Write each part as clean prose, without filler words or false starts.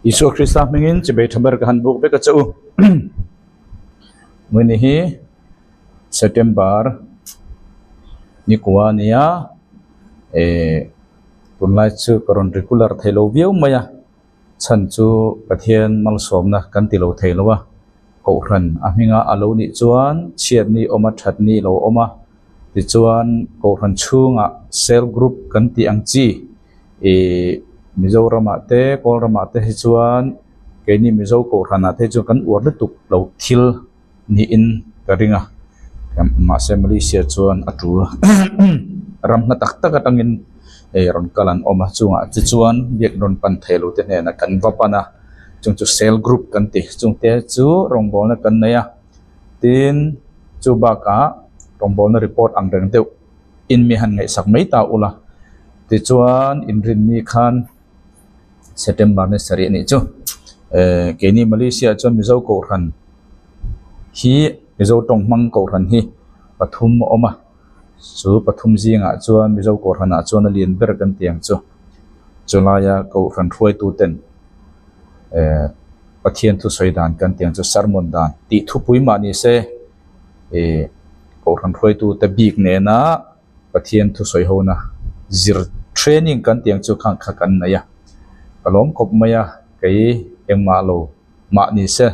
Isu Krista mengin cibai thambar kahan buk beka chau muni hi September ni kwa nia tunlai chu karon regular thailo viau maya chan chu pathian mal somna kan tilo thailowa ko ran aminga alo ni chuan chiat ni oma that ni lo oma ti chuan ko ran chunga cell group kan ti angchi Mizoram te Kolram te hi chuan ke ni Mizo ko rana te chu kan ur tuk lo thil ni in karinga ma se Malaysia chuan atul ram na tak tak atangin ron kalan oma chunga chi chuan biak ron pan thelu te ne na kan vapana chung chu cell group kan ti chung te chu rongbol na kan na ya tin chu ba ka rongbol na report ang reng deu in mi han ngai sak mai ta ula ti chuan in rin ni khan September ni sari ni chu ke ni Malaysia chuan Mizo ko ran hi Mizo tong mang ko ran hi pathum oma chu pathum jinga chuan Mizo ko ran a chuan lian ber kan tiang chu chulaya ko ran throi tu ten pathian thu soidan kan tiang chu sarmon dan ti thu pui ma ni se ko ran throi tu te big ne na pathian thu soi ho na zir training kan tiang chu khang kha kan na ya kalom kop maya kai engma lo ma ni se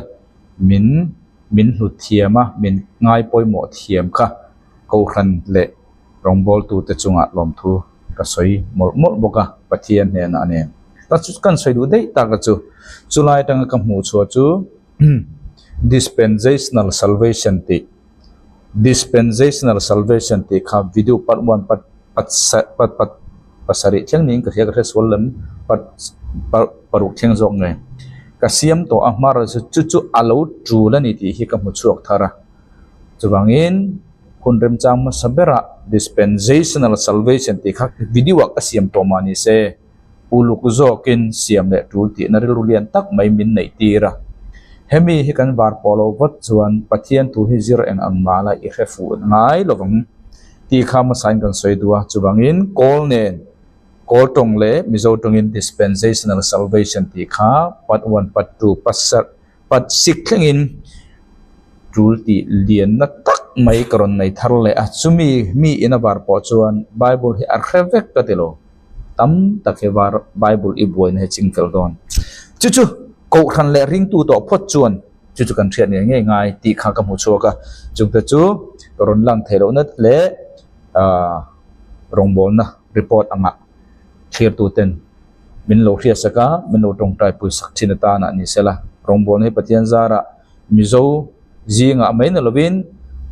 min hu thiama min ngai poi mo thiam kha ko ran le rongbol tu te chunga lom thu ka soi mol boka pathian ne na ne ta chu kan soi du dei ta ka chu chulai tang ka mu chu chu dispensational salvation ti kha video part 1 pat pasari thiang ning ka hia ka solam pat paruk thiang zong ngai ka siam to amar chu alo tru la ni ti hi ka mu chuak thara chuwangin kunrem chang ma sabera dispensational salvation ti kha video ka siam to mani se uluk zokin siam le tru ti na rilulian tak mai min nei tira hemi hi kan var polo wat chuan pathian tu hi zir eng ang mala I refu ngai lovang ti kha ma sign kan soi duwa chuwangin kol nen kol tong le Mizo tongin dispensational salvation ti kha part 1 part 2 part 6 thengin rul ti lian na tak mai karon nei thar le a chumi mi ina var po chuan bible hi a revek ka telo tam takhe var bible I boin he chingfel don chu ko khan le ring tu to phot chuan chu kan thian nge ngai ti kha ka mu chuaka chung te chu karon lang thelo na le rongbol na report anga clear tu ten min lo hria saka min lo tong tai pu sak thina ta na ni sela rongbol ne patian zara Mizo jinga mai na lovin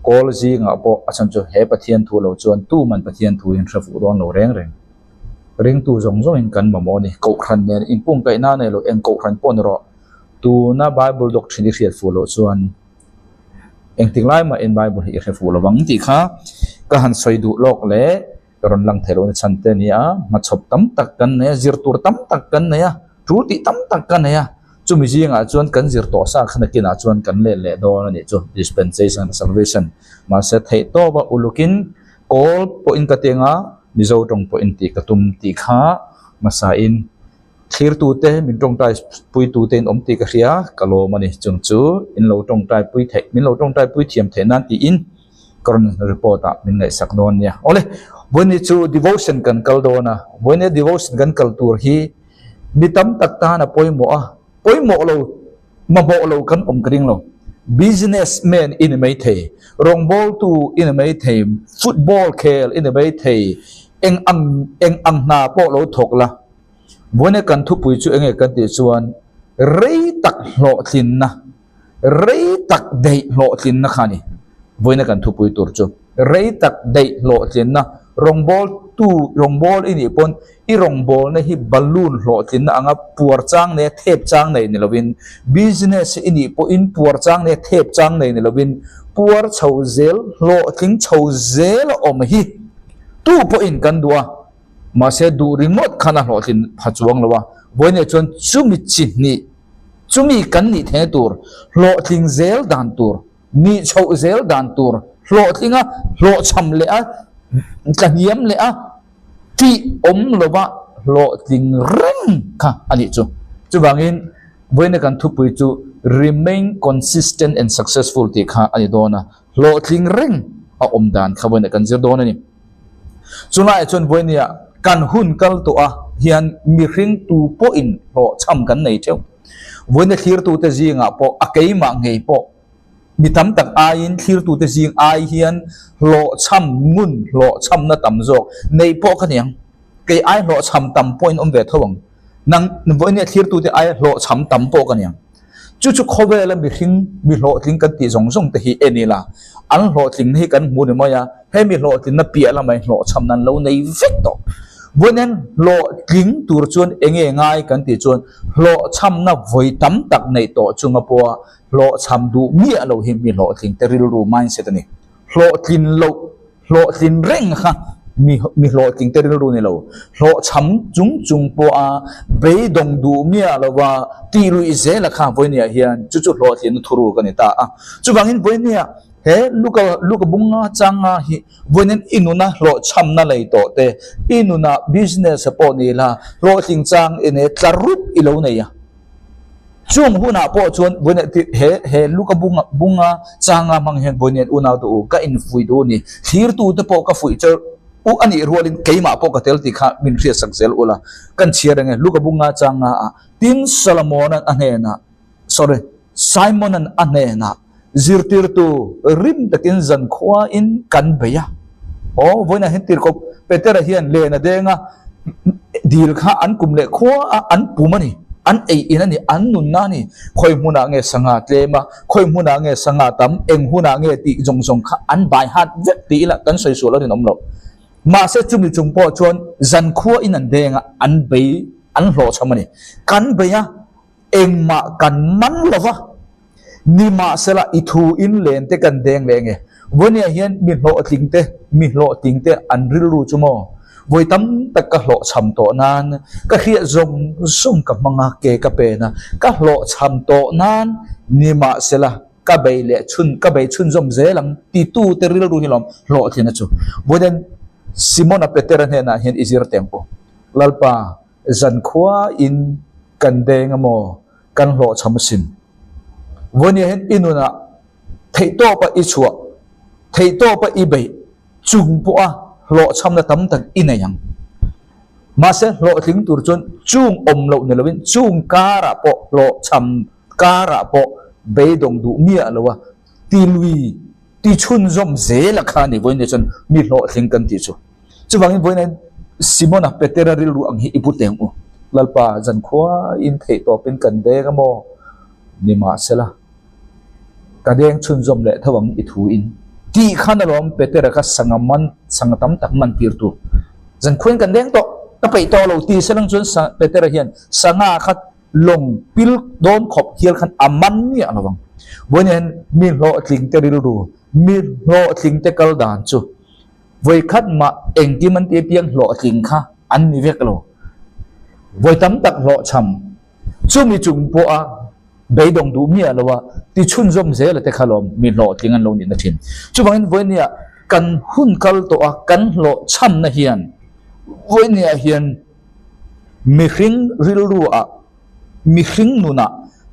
kol jinga po acham chu he pathian thu lo chuan tu man pathian thu in thrafu don lo reng tu zong in kan mamo ni ko khan ne in pung kai na ne lo en ko khan pon ro tu na bible doctrine hriat fu lo chuan eng tinglai ma in bible hi hriat fu lo wang ti kha ka han soi du lok le karon lang thelo ni chante ni a ma chop tam tak kan ne zir tur tam tak kan ne ya tu ti tam tak kan ne ya chumi jinga chuan kan zir to sa khana kina chuan kan le do ni chu dispensation salvation ma se thei to ba ulukin all po in katenga Mizo tong po in ti katum ti kha masa in clear tu te min tong tai pui tu ten om ti ka ria kalo mani chung chu in lo tong tai pui the min lo tong tai pui thiam the nan ti in karon report a min ngai sak don nia ole boni chu devotion kan kal do na boni devotion kan kal tur hi mitam tak ta na poimo lo ma bo lo kan om kring lo businessman in mai the rongbol tu in mai the football khel in mai the eng ang na po lo thok la boni kan thu pui chu enge kan ti chuan rei tak hlo thin na rei tak dei hlo thin na khani boni kan thu pui tur chu rei tak dei hlo thin na rongbol ini pon I rongbol na hi balloon hlo thin na anga puar chang ne thep chang nei ni lovin business ini po in puar chang ne thep chang nei ni lovin puar chho zel hlo thing chho zel om hi tu po in kan dua ma se du remote khana hlo thin phachuang lawa boine chon chumi kan ni the tur hlo thing zel dan tur ni chho zel dan tur hlo thinga hlo cham le a kaniam le a ti om lova lo ting reng ka ani chu bangin với này cần thu bùi chu remain consistent and successful thì khá anh đó na lộ thình ring ở đàn khá với này cần dễ đó này chúng lại chọn với này cần hun kal to hiền mi ring tu po in lộ chăm cần này chứ với này khi tu te gì ngã po cái mà ngày po mi tam tak ain khi tu te gì ai hiền lộ chăm ngun lộ chăm na tam zo này po cái này cái ai lộ chăm tam point về thôi năng với này khi tu te ai lộ chăm tam po cái này chú chú khó về là mi lộ thình cần tí giống giống thì anh là anh lộ thình thì cần muốn mà ya hay mi lộ thình nó bịa là mày lộ chăm nan lâu này vết đó với nên lộ thình tu chuan anh ngay cần tí chuan lộ chăm na với tấm tắc này tổ chung mà po lộ chăm đủ nghĩa lâu hi mi lộ thình teril ru mindset này lộ thình reng ha mi lộ thình teril ru này lâu lộ chăm chung po bê đồng đủ nghĩa là và ti lui dễ là khá với này hiền chút lộ thình thuru cái này ta chú vàng in với này he luka bunga changa hi với nên inuna lộ chăm na lấy tổ te inuna business po này là lộ thình chang in e tlarup ilo này ya chung huna po chuan với nên he luka bunga changa mang hiền với nên una tu ka in fui do ni thir tu te po ka fui cho u ani rualin keima po ka tel ti kha min ria saksel ula kan chia nge luka bunga changa tin Solomon anena sorry Simon anena zirtir tu rim takin zan khwa in kan beya o voina hin tir ko peter hian le na denga dil kha an kum le khwa an pumani an ei inani an nun na ni khoi huna nge sanga tlema khoi huna nge sanga tam eng huna nge ti jong jong kha an bai hat vet ti la kan soi so lo ni nom lo ma se chumi chung po chon zan khwa in an denga an bei an lo chamani kan beya eng ma kan man lova ni ma sela ithu in len te kan deng le nge vonia hian mi lo ting te an ril ru chumo voi tam tak ka lo cham to nan ka khia zong sum ka manga ke ka pe na ka lo cham to nan ni ma sela ka bei le chun zom zelam ti tu te ril ru hilom lo thina chu voden Simona Peter hena hian izir tempo lalpa zan khwa in kan deng mo kan lo cham sin vốn hiện inuna thấy to pa ichua thấy to pa ibe chung po lộ chăm na tấm tận in này yang mà sẽ lộ tiếng tur chun chung lộ này là bên chung cara po lộ chăm cara po bê đồng đủ mía là wa ti lui ti chun zom dễ là khá này vốn này chun mi lộ tiếng cần ti chu chu vang vốn này Simona Petera rilu ang hi iputeng o lalpa zan khwa in thấy to bên cần đê cái mo ni ma sela ka deng chun zom le thawang I thu in ti khana lom petera ka sangatam tak man tir tu zan khuen kan deng to ta pei to lo ti selang chun petera hian sanga khat long pil don khop hial khan aman ni alawang bonen mi lo tling te ril ru mi lo tling te kal dan chu voi khat ma eng ti man te piang lo tling kha an ni vek lo voi tam tak lo cham chu mi chung po a bê đồng đủ mía là thì chun zom dễ là thế khalom mình lộ tiếng Anh lâu nhìn nó thiên chú bằng với nia cần hun kal to cần lộ chăm na hiền với nia hiền mi khinh rilu mi khinh nuna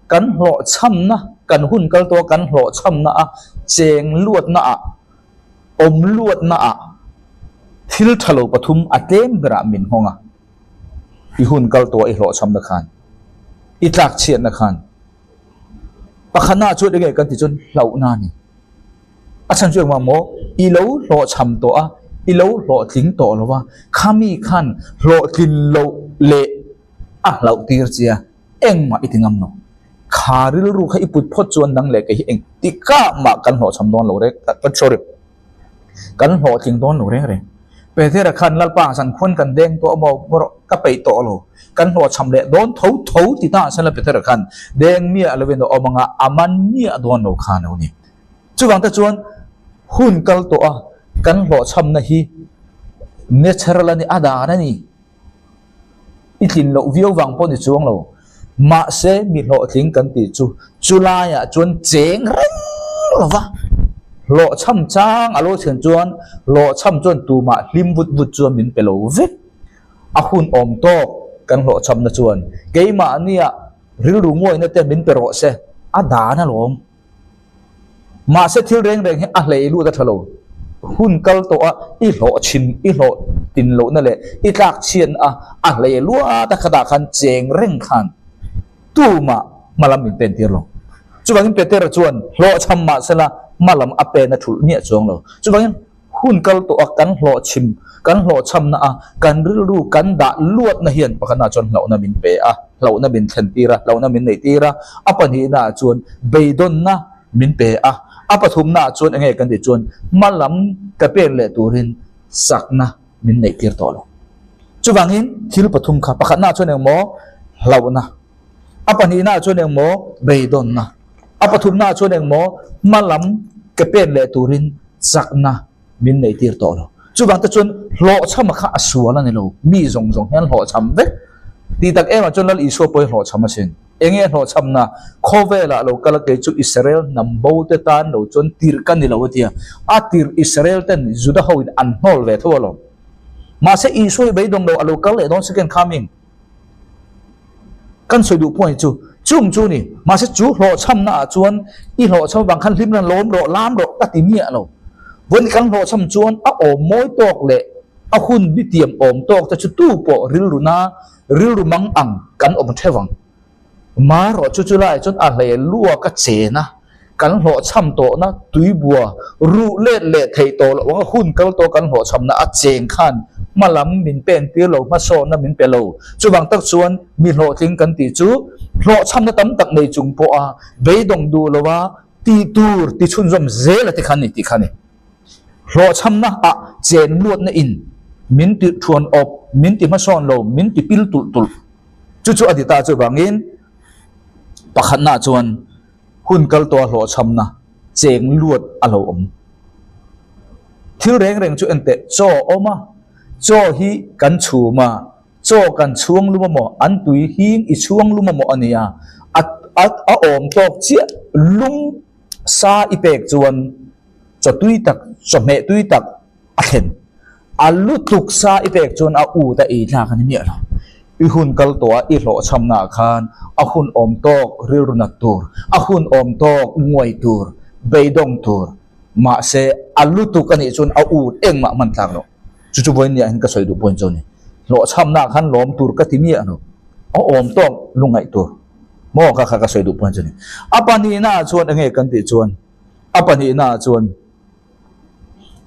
cần lộ chăm na cần hun kal to cần lộ chăm na cheng luat na luat na thil thalo pathum atem gra min honga I hun kal to I lộ chăm na khan I tlak chiat na khan pakhana chu de kan ti chun lau na ni achan chu ma mo I lo lo cham to I lo lo tling to lo wa khami khan lo tin lo le lau tir chia eng ma itingam no kharil ru khai put phot chuan dang le ke hi eng ti ka ma kan lo cham don lo re kan sorry kan lo ting don lo re pe the ra khan lal pa san khon kan deng to mo ka pe to lo kan lo cham le don tho ti ta san la pe the ra khan deng mi alwen o manga aman mi don lo khan no ni chu wang ta chuan hun kal to kan lo cham na hi natural ani ada na ni itin lo viau wang po ni chuang lo ma se mi lo thing kan ti chu chulai chuan cheng reng lo wa lộ chăm chang alo chen chuan lộ chăm chuan tu ma lim vut chuan min pelo vek a hun om to kan lộ chăm na chuan keima ania ริลงวยนั่นแต่บินเปรอเสอาดานะหลงมาเสทิลเร่งให้อะไรรู้แต่ทะลุหุ่นกัลตัวอีโหชิมอีโหตินโลนั่นแหละอีกากเชียนอะไรรู้แต่ขดาขันเจงเร่งขันตู้มาลำมินเป็นเตียร์ลงจุบังเป็นเตียร์จวนโหชัมมาเสละมาลำอเปนทุลเนี่ยจวงเราจุบังหุ่นกัลตัวกันโหชิมกันโหชัมนะกันริลรู้กันด่าลวดนะเฮียนปะขณะจวนเรานะมินเปเรานะมินเทนตีระเรานะมินเนตีระปันฮีน่าจวนเบยดอนนะมินเปปฐุมน่าจวนเองกันดิจวนมาลำกระเป็นเลตูรินสักนะมินเนตีร์ต่อเราจุบังหินฮิลปฐุมค่ะปะขณะจวนเองหมอเรานะปันฮีน่าจวนเองหมอเบยดอนนะปฐุมน่าจวนเองหมอมาลำกระเป็นเลตูรินสักนะมินเนตีร์ต่อเราจุบังตะจวนหล่อช้ำมาข้าสัวแล้วนี่เรามีจงเห็นหล่อช้ำเว้ตีตักมาจนเราอีสัวไปหล่อช้ำมาเช่นเองหล่อช้ำนะโคเวล่าเราก็เลยเกิดจุอิสราเอลนำบูเตตันเราจนตีร์กันนี่เราเดียตีร์อิสราเอลเต็นจุดเขาอินอันโนลเวทัวเรามาเสียอีสัวไปดงเราก็เลยต้อง second coming กันสวยดูพวกจุ่มนี่มาเสียจุหล่อช้ำนะจวนอีหล่อช้ำบางคันริมนั้นล้มเราล้ามเราตัดติเมียเราวันกันหล่อช้ำจวนโอมมวยตอกเละคุณบิเตียมอมตอกแต่ชุดตู้ปอริลรุนาริลรุมังอังกันอมเทวังมารอจุไลจนอะไรลัวกัดเสนะกันหล่อช้ำโตนะตุยบัวรูเละไทยโตแล้วว่าคุณกันโตกันหล่อช้ำนะเจงขันมาล้ำมินเป็นตีโลมาโซนะมินเปโลจุบังตักชวนมีหล่อทิ้งกันตีจูหล่อช้ำนะตั้มตักในจุงปอเบยดงดูแล้วว่าตีตูร์ตีชุนจอมเซลติขันนี่หล่อช้ำนะเจนลวดนะอินมินติชวนอบมินติมาซ้อนโลมินติปิลตุลจู่อดีตาจู่บางอินปะขันนาจวนหุ่นกัลตัวหล่อช้ำนะเจงลวดอารมณ์ที่เร่งจู่เอ็นเตโจอมาโจฮีกันชูมาโจกันช่วงลุมมออันตุยหิงอีช่วงลุมมออันนี้อมตอกเจียลุงซาอีเปกจวนจะตุยตักจะเมตุยตักเห็นลุตุกซาอีเปกจวนอูแต่อีหน้ากันนี่มีอะไรอีหุ่นกัลตัวอีหล่อช้ำหน้าคานหุ่นอมตอกริรุนักตัวหุ่นอมตอกงวยตัวเบยดงตัวมาเสลุตุกันนี่จวนอูเอ็งมามันต่างเนาะจู่วันนี้เห็นก็สวยดูบนจวนนี่หล่อช้ำหน้าคานล้อมตัวก็ที่มีอะไรเนาะอมตอกลุงไอตัวมองก็สวยดูบนจวนนี่ปันนี้น่าจวนเองกันติจวนปันนี้น่าจวน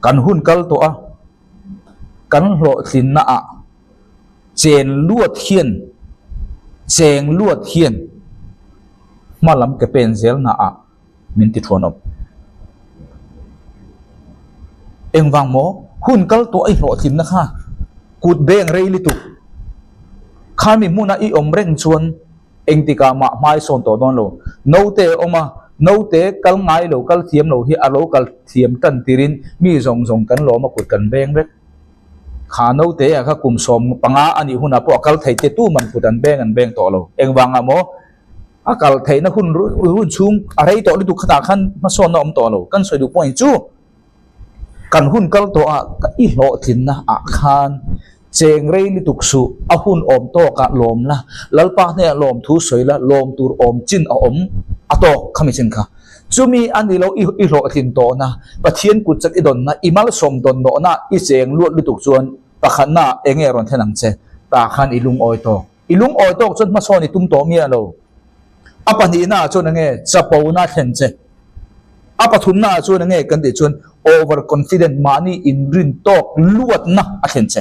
กันหุ่นกัลตัวกันหล่อสินน่ะเจนลวดเทียนเจงลวดเทียนมาลำกระเป็นเซลน่ะมินติทวนอบเอ็งวางโมหุ่นกัลตัวไอหล่อสินนะคะกูดเบงเรลิตุข้ามีมุนาอีอมเร่งชวนเอ็งติกามาไม้โซนตัวดอนโลโนเตอมาโนเตกัลไงโลกัลเทียมโลฮีอาโลกัลเทียมตันติรินมีส่งกันโลมากุดกันเบงเล็กขาโนเตะข้ากุมสมปังอาอันนี้หุ่นอ่ะพวกกัลไทยเตตู้มันกุดกันเบงต่อโลเองวางอ่ะโมกัลไทยนะหุ่นชุ่มอะไรต่อฤดูขตาขันมาโซนน้อมต่อโลกันสวยดูป่วยจู้กันหุ่นกัลตัวอีโลทินนะคานเจงเรลิตุกสุหุ่นอมโตกะลมละแล้วปากเนี่ยลมทุสวยละลมตูอมจินอมโตขมิจินค่ะจูมีอันนี้เราอีโลทินโตนะปะเทียนกุจักอีดอนนะอีมัลสมดอนโนนะอีเจงลวดลิตุกจวนปะขันนะเองรอนเทนังเจตาขันอีลุงออยโตจนมาโซนิตุ้มโตเมียเราปันนี้น่าจนเงจะปูน่าเห็นเจปทุมน่าจนเงกันดิจน over confident money in รินโตลวดนะเห็นเจ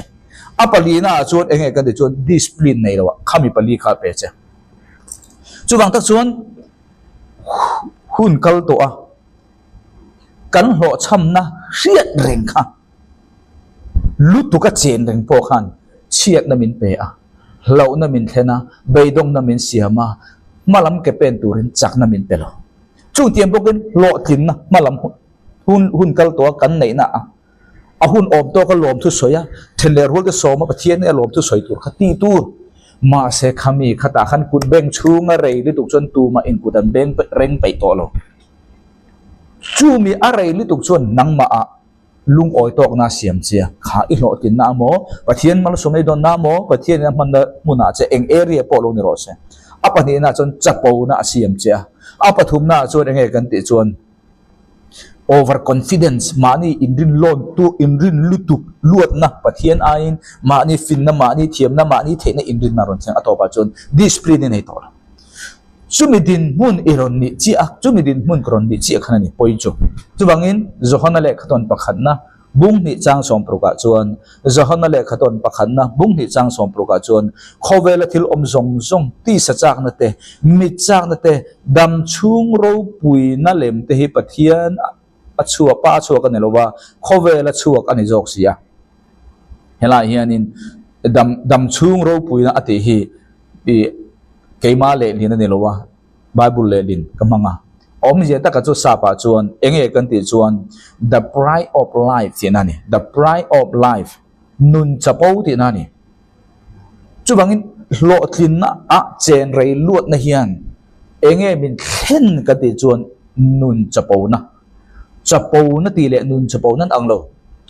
ปลีน่าจนเองกันดิจน discipline ในเราข้ามีปลีข้าเปเจจูบางทักจวนหุ่นกัลตัวกันหล่อช้ำนะเชียดเร่งค่ะลุตุกเจนเร่งพอขันเชียดน้ำมินเปะเหล่าน้ำมินเทนะใบดงน้ำมินเสียมาลำเก็บเป็นตัวเรนจากน้ำมินเปล่าจู่เตรียมพวกกันหล่อทิ้งนะมาลำหุ่นกัลตัวกันไหนนะหุ่นอมตัวก็หลอมทุสวยเทเลอร์วัลก็สอมาปะเทียนเนี่ยหลอมทุสวยตัวขัดตีตัวมาเสกขามีขตาขันกุดเบงชูงอะไรลิตุกชนตูมาอินกุดันเบงเร่งไปต่อเราชูมีอะไรลิตุกชนนังมาลุงออยตอกนาเสียมเสียขาอีหลอตินนาโมปะเทียนมันสมัยโดนนาโมปะเทียนมันมุนาจะเองเอเรียปอลนิโรเซ apa ni na chon chapo na asiam chia apa thum na chon enge kan ti chon overconfidence mani indrin lon tu indrin lutuk luat na pathian ain mani fin na mani thiam na mani the na indrin na ron chang atopa chon discipline nei to chumidin mun iron ni chi ak chumidin mun kron ni chi khana ni point chu chuwangin zohana le khaton pakhat na bung ni chang som proka chuan zohana le khaton pakhat na bung ni chang som proka chuan khowela thil om zong zong ti sa chak na te mi chak na te dam chung ro pui na lem te hi pathian achua pa achua kan lowa khowela chuak ani jok sia hela hianin dam chung ro pui na ati hi i keima le lin ani lowa bible le lin kamanga om je ta ka chu sa pa chuan enge kan ti chuan the pride of life ti na ni the pride of life nun chapo ti na ni chu bangin lo thin na a chen rei luat na hian enge min khen ka ti chuan nun chapo na ti le nun chapo nan anglo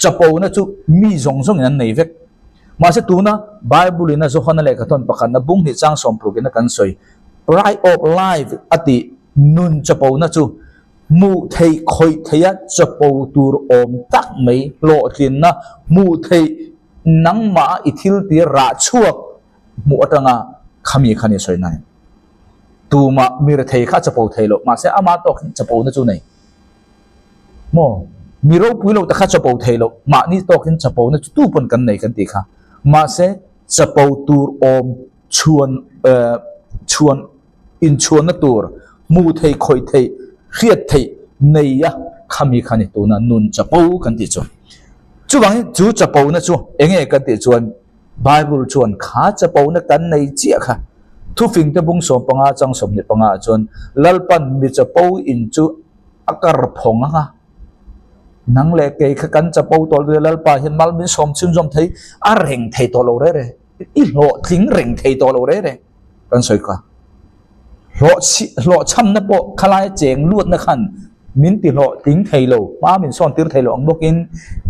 chapo na chu mi zong zong nan nei vek ma se tu na bible na zo khana le ka ton pakhan na bung ni chang som pro na kan soi pride of life ati nun chapo na chu mu thei khoi theya chapo tur om tak mai lo thin na mu thei nang ma ithil ti ra chuak mu atanga khami khani soi na tu ma mir thei kha chapo thei lo ma se ama to chapo na chu nei mo miro puilo ta kha chapo thei lo ma ni to khin chapo na chu tu pon kan nei kan ti kha ma se chapo tur om chuan in chuan na tur mu thei khoi thei khiat thei nei ya khami khani tu na nun chapo kan ti chu chu bang chu chapo na chu enge kan ti chuan bible chuan kha chapo na kan nei chi kha thu fing te bung som panga chang som ni panga chuan lalpan mi chapo in chu akar phong ha nang le ke kha kan chapo tol de lalpa hin mal min som chim som thei a reng thei to lo re i lo thing reng thei to lo re kan soi ka lo cham na po khalai cheng luat na khan min ti lo ting thei lo ma min son tir thei lo ang bokin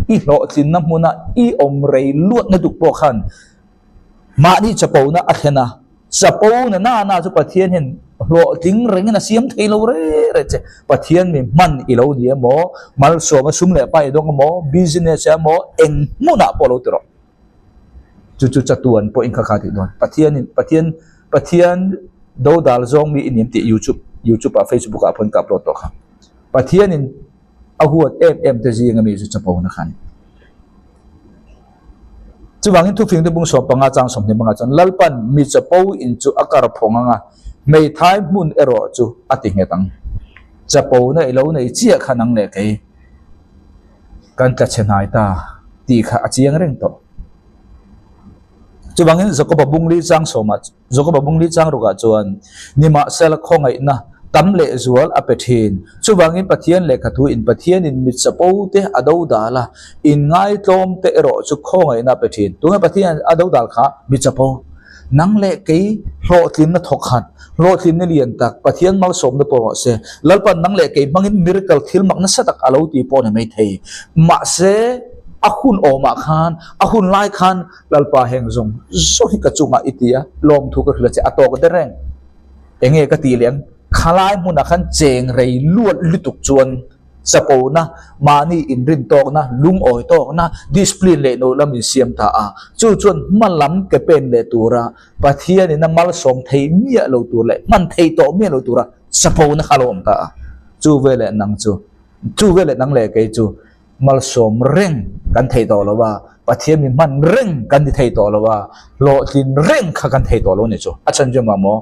i lo chin na muna i om rei luat na duk po khan ma ni chapo na athena chapo na chu pathian hin lo ting reng na siam thei lo re che pathian mi man i lo dia mo mal so ma sum le pai dong mo business ya mo eng mu na po lo tro chu chatuan po in kha kha ti don pathian do dal zong mi inim ti youtube a facebook a phon ka upload to kha pathian in ahuat em te ji ngami chu chapo na khan chu wangin thu fing de bung so panga chang som ni manga chan lalpan mi chapo in chu akar phonga mei thai mun ero chu ati nge tang chapo na ilo nei chia khanang le kai kan ta chenai ta ti kha achiang reng to chu bangin zoko babung li chang so ma zoko babung li chang ruga chuan nima sel khongai na tam le zual apethin chu bangin pathian le khathu in pathian in mit chapo te ado dala in ngai tlom te ero chu khongai na pethin tunga pathian ado dal kha mit chapo nang le kei lo thin na thokhat lo thin ne lian tak pathian mal som na po se lalpan nang le kei mangin miracle thil mak na satak alo ti po na mai thei ma se ahun oma khan ahun lai khan lalpa heng zong so hi ka chunga itia lom thu ka hla che atok de reng enge ka ti leng khalai mun khan cheng rei luat lutuk chuan sapo na mani in rin tok na lung oi tok na discipline le no lam in siam ta a chu chuan malam ke pen le tura pathian in mal som thei mia lo tur le man thei to mia lo tura sapo na khalom ta chu vele nang le ke chu mal som reng kan thei to lo wa pathian mi man reng kan thei to lo wa lo tin reng kha kan thei to lo ni chu achan je ma mo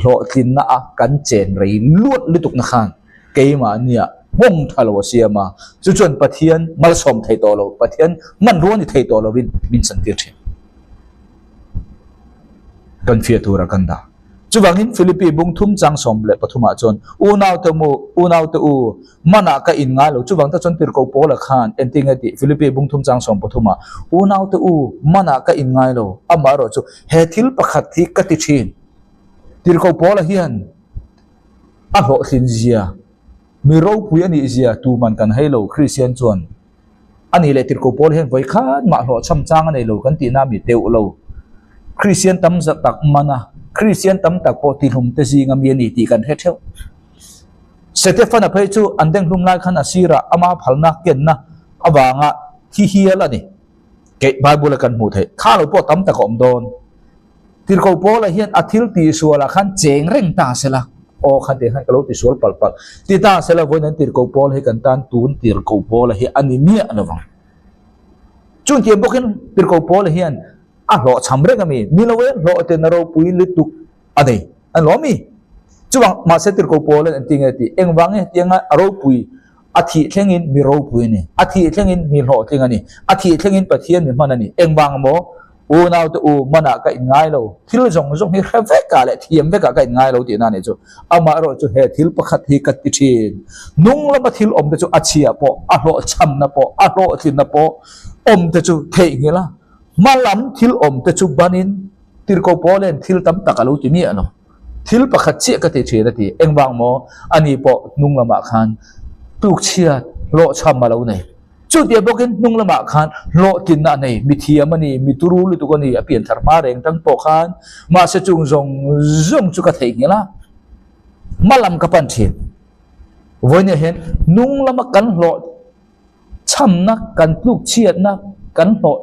lo tin na a kan chen rei luat lutuk na khan keima nia mong thalo siama chu chuan pathian mal som thei to lo pathian man ro ni thei to lo bin san tir the kan fia tura kan da chu wangin philippi bung thum chang som le pathuma chon unaw te u mana ka in nga lo chu wang ta chon tir ko pola khan enting ati philippi bung thum chang som pathuma unaw te u mana ka in ngai lo amaro chu he thil pakhat thi ka ti thin tir ko pola hian a ho thin zia mi ro pui ani zia tu man kan helo christian chon ani le tir ko pol hian voi khan ma ho cham chang ani lo kan ti na mi teu lo christian tam za tak mana Christian tam tak po ti hum te zinga mi ni ti kan he theu Stefan a phei chu an deng hlum lai khan asira ama phalna kenna awanga hi hiala ni ke Bible kan mu the kha lo po tam tak om don tir ko po la hian athil ti suala khan cheng reng ta sela o khan te khan kalo ti sual pal pal ti ta sela voin tir ko pol he kan tan tun tir ko pol hi ani mi anawang chun ti bokin tir ko pol hian a lo chamre ngami milowe lo te naro pui lituk adei an lo mi chuwang ma se tir ko pol an tinga ti engwange tianga aro pui athi thlengin mi ro pui ni athi thlengin mi lo thlengani athi thlengin pathian mi manani engwang mo u nào tu u mana ka ngai lo thil jong jong hi khave ka le thiam ve ka ngai lo ti na ne chu ama ro chu he thil pakhat hi kat ti thin nung la ma thil om te chu achia po a lo cham na po a lo thin na po om te chu thei ngela malam thil om te chu banin tir ko polen thil tam takalo ti mi ano thil pakhat chi ka ti thina ti engwang mo ani po nung lama khan tuk chia lo cham ma lo nei chu dia bokin nung lama khan lo tin na nei mi thiam ani mi turu lu tu ko ni apian thar ma reng tang po khan ma se chung jong jong chu ka thei ngela malam ka pan thin voine hen nung lama kan lo cham na kan tuk chiat na kan lo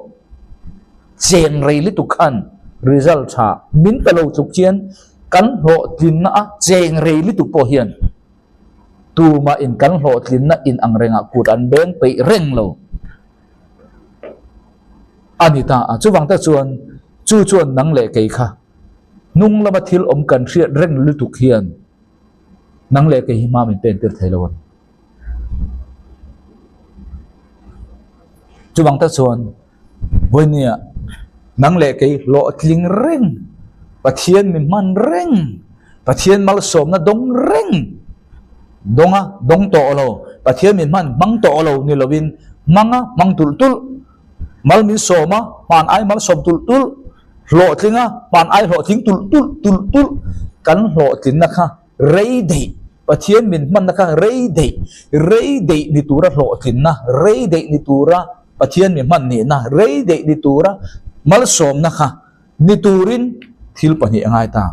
cheng rei li tu khan result cha min ta lo tuk chian kan lo tin na cheng rei li tu po hian tu ma in kan lo tin na in ang renga kut an beng pe reng lo anita a chu wang ta chuan nang le ke kha nung lama thil om kan riat reng li tu khian nang le ke hi ma min pen tir thailon chu wang ta chuan voinia nang le ke lo tling reng pathian min man reng pathian mal som na dong reng donga dong to lo pathian min man mang to lo ni lovin manga mang tul tul mal min soma man ai mal som tul tul lo tlinga man ai lo thing tul tul kan lo tin na kha rei dei pathian min man na kha rei dei ni tura lo tin na rei dei ni tura pathian min man ni na rei dei ni tura mal som na kha ni turin thil pani angai ta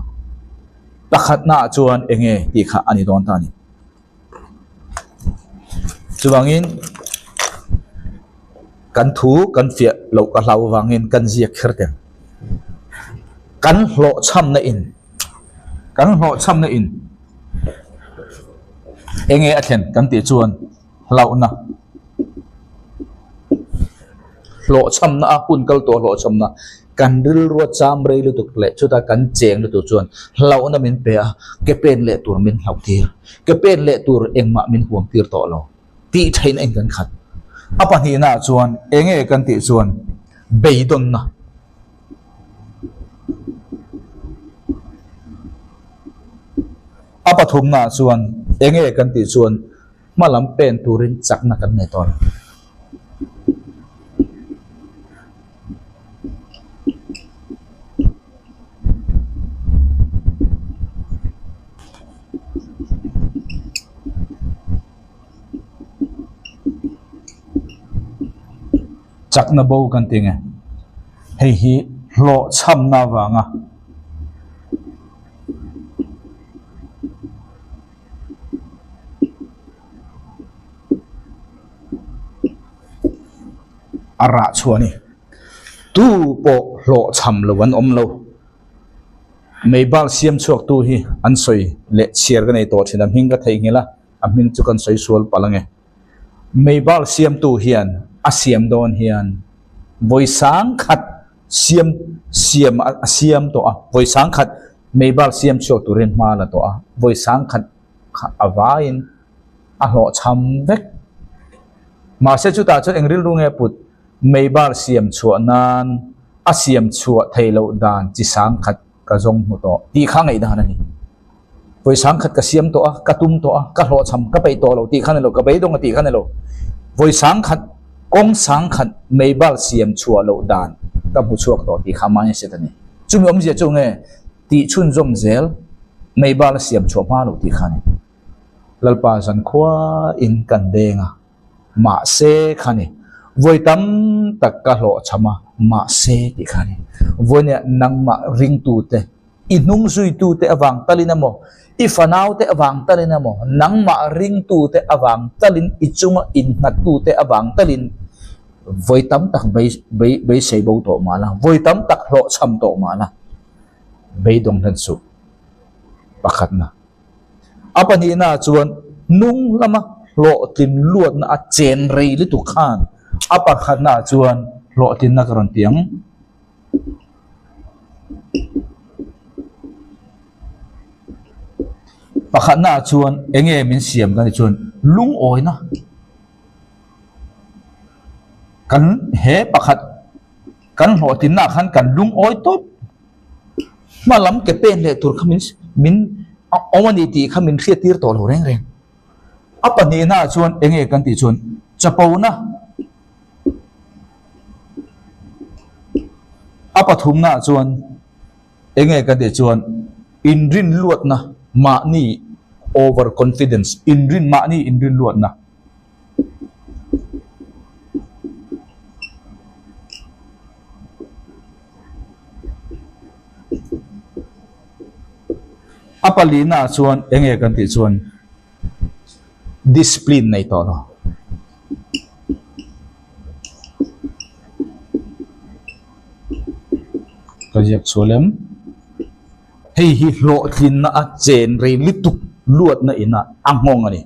takhat na chuan enge ti kha ani don ta ni chuwangin kan thu kan fia lo ka hlau wangin kan zia kherte kan hlo cham na in enge athen kan ti chuan hlau na hlo cham na hun kal to hlo cham na kan ril ro cham rei lu tuk le chuta kan cheng lu tu chuan hlau na min pe a ke pen le tur min hlau tir ke pen le tur engma min huam tir to lo ti thain eng kan khat apa hi na chuan enge kan ti chuan beidon na apa thum na chuan enge kan ti chuan malam pen turin chak na kan ne ton chak na bo kan tinga hei hi lo cham na wanga ara chuani tu po lo cham lo wan om lo mei bal siam chuak tu hi an soi le chiar ga nei to thina hing ka thei ngela a min chu kan soi sual palange mei bal siam tu hian a siam don hian voi sang khat siam to a voi sang khat mei bal siam chuak tu ren ma la to a voi sang khat avain a lo cham vek ma se chu ta chu engril ru nge put mei bal siam chua nan a siam chua thailo dan chi sang khat ka zong mu to ti kha ngai da na ni voi sang khat ka siam to a ka tum to a ka lo cham ka pei to lo ti khan lo ka pei dong ti khan lo voi sang khat kong sang khat mei bal siam chua lo dan ka bu chuak to ti kha ma ni se ta ni chung om je chung e ti chun zom zel mei bal siam chua ma lo ti khan ni lalpa san khwa in kan denga ma se khani voi tam tak ka lo chama ma se ti khani voi ne nang ma ring tu te inung zui tu te awang talin mo ifanaw te awang talin mo nang maaring tu te awang talin ichunga inhat tu te awang talin voi tam tak bay sei bo to mala voi tam tak lo cham to mala bay dong han su pakhat na apa ni na chuan nung lama lo tin luat na a chen rei li tu khan apa khat na chuan lo tin na karon tiang pakhat na chuan enge min siam kan chuan lung oi na kan he pakhat kan lo tin na khan kan lung oi top malam ke pen le tur khamin min omani ti khamin khriatir to lo reng reng apa ni na chuan enge kan ti chuan chapau na apa thum na chuan enge kan ti chuan inrin luat na ma ni over confidence inrin ma ni inrin luat na apa lina chuan enge kan ti chuan discipline nei to no kajak solem hei hi lo thin na a chen re lituk luat na ina angong ani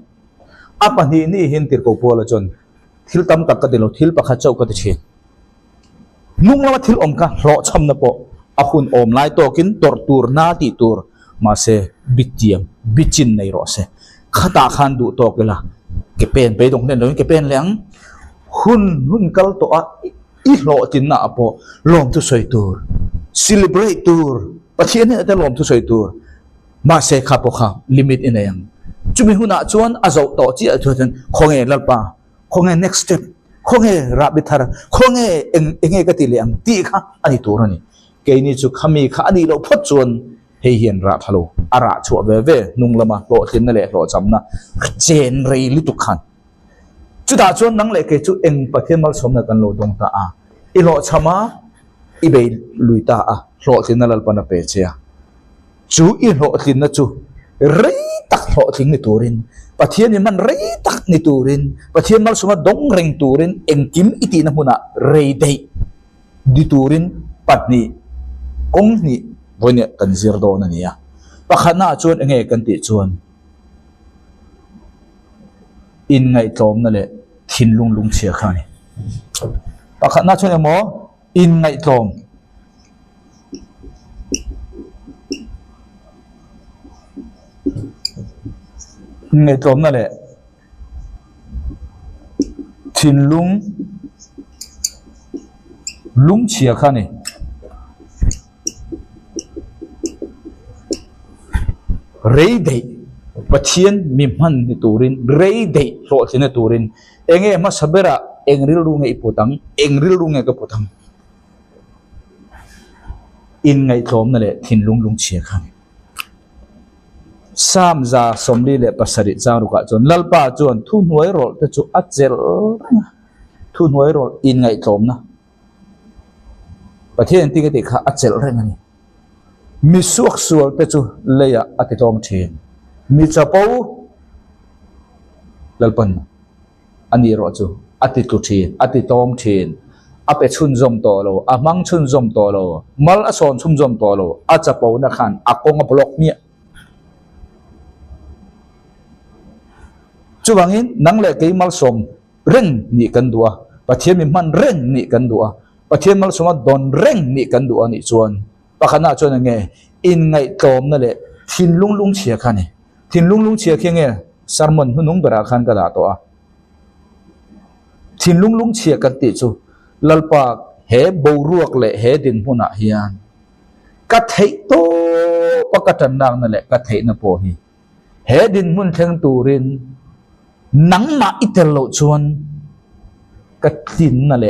apa ni hin tir ko pola chon thil tam tak ka dilo thil pakha chau ka ti chin nung la thil om ka lo cham na po ahun om lai to kin tortur na ti tur ma se bitiam bichin nei ro se khata khan du to kela ke pen pe dong nen lo ke pen leng hun kal to a i lo tin na po lom tu soi tur celebrate tur pathian ne ta lom tu soi tur ma se kha po kha limit in yang chumi huna chuan azau to chi a thothen khonge lalpa khonge next step khonge rabithar khonge enge ka ti le am ti kha ani tur ani ke ni chu khami kha ani lo phot chuan hei hian ra thalo ara chu ve nung lama lo thin na le lo chamna chen rei li tu khan chu da chuan nang le ke chu eng pathian mal somna kan lo dong ta a i lo chama i be luita a lo thin na lal pana pe che chu i lo thin na chu rei tak lo thin ni turin pathian ni man rei tak ni turin pathian mal soma dong reng turin eng kim iti na huna rei dei di turin patni kong ni voine kan zir do na nia pakhana chuan enge kan ti chuan in ngai tlom na le thin lung chia khani pakhana chuan emo in ngai tlom ngai tlom na le thin lung chia khani rei dei pathian mi man ni turin rei dei lo thina turin enge ma sabera engril ru ngai potang engril ru ngai ka potang in ngai thom na le thin lung chia khan sam za somli le pasari charu ka chon lalpa chon thu nuai rol te chu achel thu nuai rol in ngai thom na pathian ti ka ti kha achel reng ani mi suak sual te chu leya ati tom thin mi chapau lalpan ani ro chu ati tu thin ati tom thin ape chun zom to lo amang chun zom to lo mal ason chum zom to lo a chapau na khan akong block ni chu wangin nang le ke mal som reng ni kan dua pathian mi man reng ni kan dua pathian mal soma don reng ni kan dua ni chuan pakhana chuan nge in ngai tlom na le thin lung chia khani thin lung chia khenge sermon hunung bera khan ka da to a thin lung chia kan ti chu lalpa he boruak le he din huna hian ka thei to pakatan nang na le ka thei na po hi he din mun theng turin nang ma itel lo chuan ka tin na le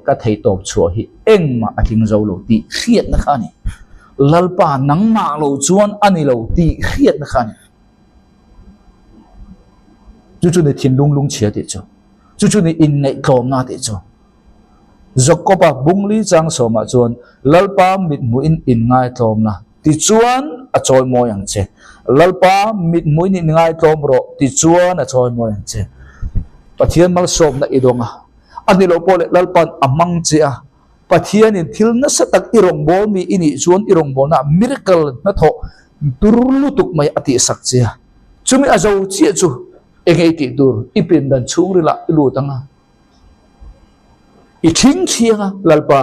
ka thei top chua hi eng ma ating zo lo ti khiat na khani lalpa nang ma lo chuan ani lo ti khiat na khani chu ne thin lung chia ti chu ne in nei tlom na ti chu zokopa bungli chang soma chuan lalpa mit mu in ngai tlom na ti chuan a choi mo yang che lalpa mit mui ni ngai tom ro ti chuan a choi mo yang che pathian mal som na idonga ani lo pole lalpan amang che a pathian in thil na satak irong bol mi ini chuan irong bol na miracle na tho turlu tuk mai ati sak che chumi azo chi chu engei ti dur ipin dan churi la ilu tanga i thing thianga lalpa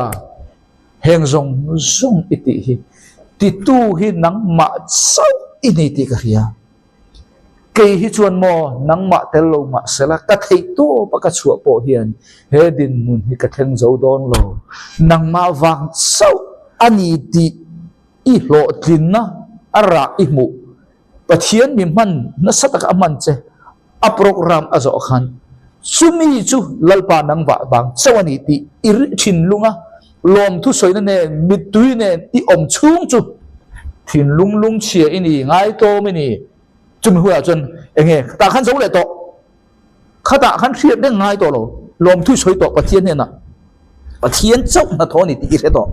heng zong zong iti hi ti tu hi nang ma sau ini ti ka ria ke hi chuan mo nang ma tel lo ma sela ka thei to pa ka chua po hian he din mun hi ka theng zo don lo nang ma wang sau ani ti i lo tin na ara i mu pathian mi man na satak aman che a program azo khan sumi chu lalpa nang wa bang chawani ti ir thin lunga lom thu soina ne mitui ne i om chung chu thin lung lung chia ini ngai to me ni chum huya chun enge ta khan zo le to khata khan thiet de ngai to lo lom thu soi to pathian ne na pathian chok na tho ni ti se to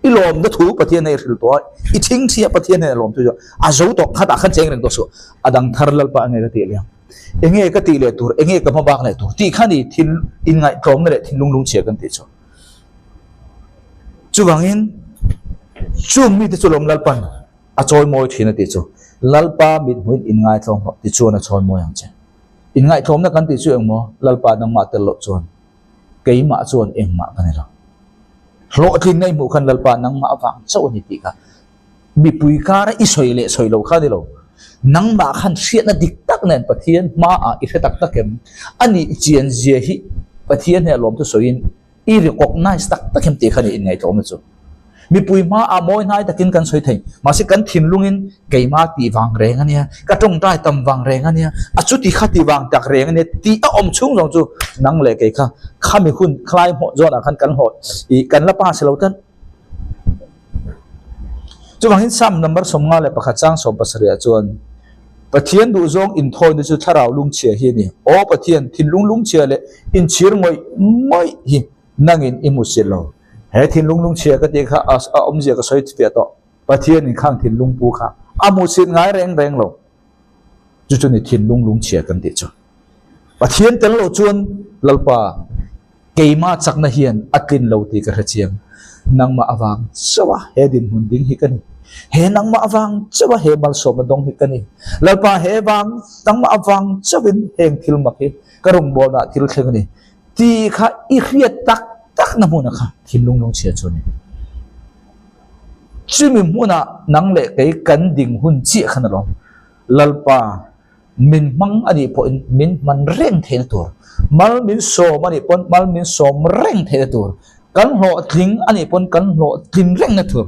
i lom da thu pathian ne ril to i thing thia pathian ne lom thu a zo to khata khan cheng reng to so adang thar lalpa enge ka ti liam enge ka ti le tur enge ka ma bak le tur ti khani thin in ngai tom ne thin lung lung chia kan ti cho chu wangin chu mi te chu lom lalpan a choi moi thina ti chu lalpa mit huin in ngai thom ti chu na choi moi ang che in ngai thom na kan ti chu eng mo lalpa nang ma tel lo chuan kei ma chuan eng ma kan lo lo thin nei mu khan lalpa nang ma wang chau ni ti ka mi pui ka ra i soi le soi lo kha ni lo nang ma khan siat na dik tak nen pathian ma a i fe tak takem ani chian je hi pathian he lom tu soin i recognize tak takem ti khani in ngai thom chu mi pui ma a moi nai takin kan soi thei ma se kan thin lungin keima ti wang reng ania ka tong tai tam wang reng ania a chu ti khati wang tak reng ania ti a om chung jong chu nang le ke kha khami hun khlai mo zo na khan kan ho i kan la pa se lo tan chu wangin sam number somnga le pakha chang som pasria chuan pathian du zong in thoi ni chu tharau lung chia hi ni o pathian thin lung lung chia le in chir ngoi moi hi nangin imusilo he thin lung lung chia ka te kha a om je ka soi fe to pathian in khang thin lung pu kha amu sin ngai reng reng lo chu chu ni thin lung lung chia kan ti chu pathian tel lo chuan lalpa keima chakna hian akin lo ti ka ra chiang nang ma awang sawa he din hun ding hi kan he nang ma awang chawa he bal so ma dong hi kan lalpa he bang nang ma awang chawin heng thil ma ki karung bol na thil thleng ni ti kha i khiat tak tak na mu na kha thin lung lung chia chu ni chimi mu na nang le kai kan ding hun chi khan lo lalpa min mang ani po min man reng the tur mal min so mani pon mal min so reng the tur kan lo thling ani pon kan lo thling reng na tur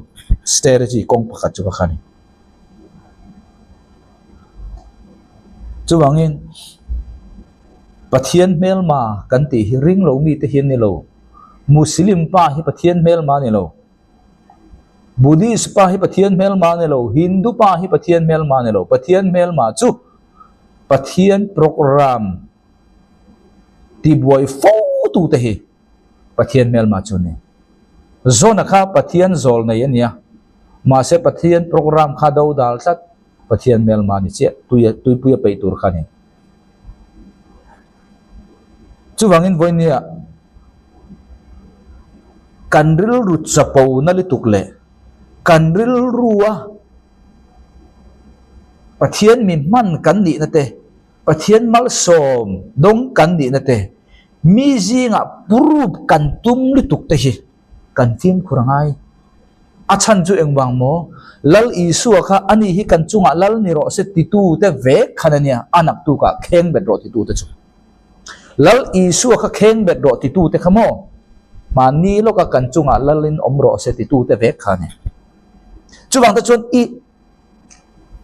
strategy kong pakhat chu khani chu wangin pathian mel ma kan ti hi ring lo mi te hian ni lo muslim pa hi pathian mel ma ni lo buddhist pa hi pathian mel ma ni lo hindu pa hi pathian mel ma ni lo pathian mel ma chu pathian program ti boy fo tu te hi pathian mel ma chu ni zona kha pathian zol na yan ya ma se pathian program kha do dal sat pathian mel ma ni che tu puya pe tur khani chu wangin voinia kanril ru chapo na li tukle kanril ruwa pathian min man kan ni na te pathian mal som dong kan ni na te mi zinga purup kan tum li tuk te hi kan tim khurangai achan chu engwang mo lal isu kha ani hi kan chunga lal ni ro se ti tu te ve khanania anak tu ka kheng bet ro ti tu te chu lal isu kha kheng bet ro ti tu te khamo mani lo ka kan chunga lalin omro se ti tu te ve khane chuwang ta chon i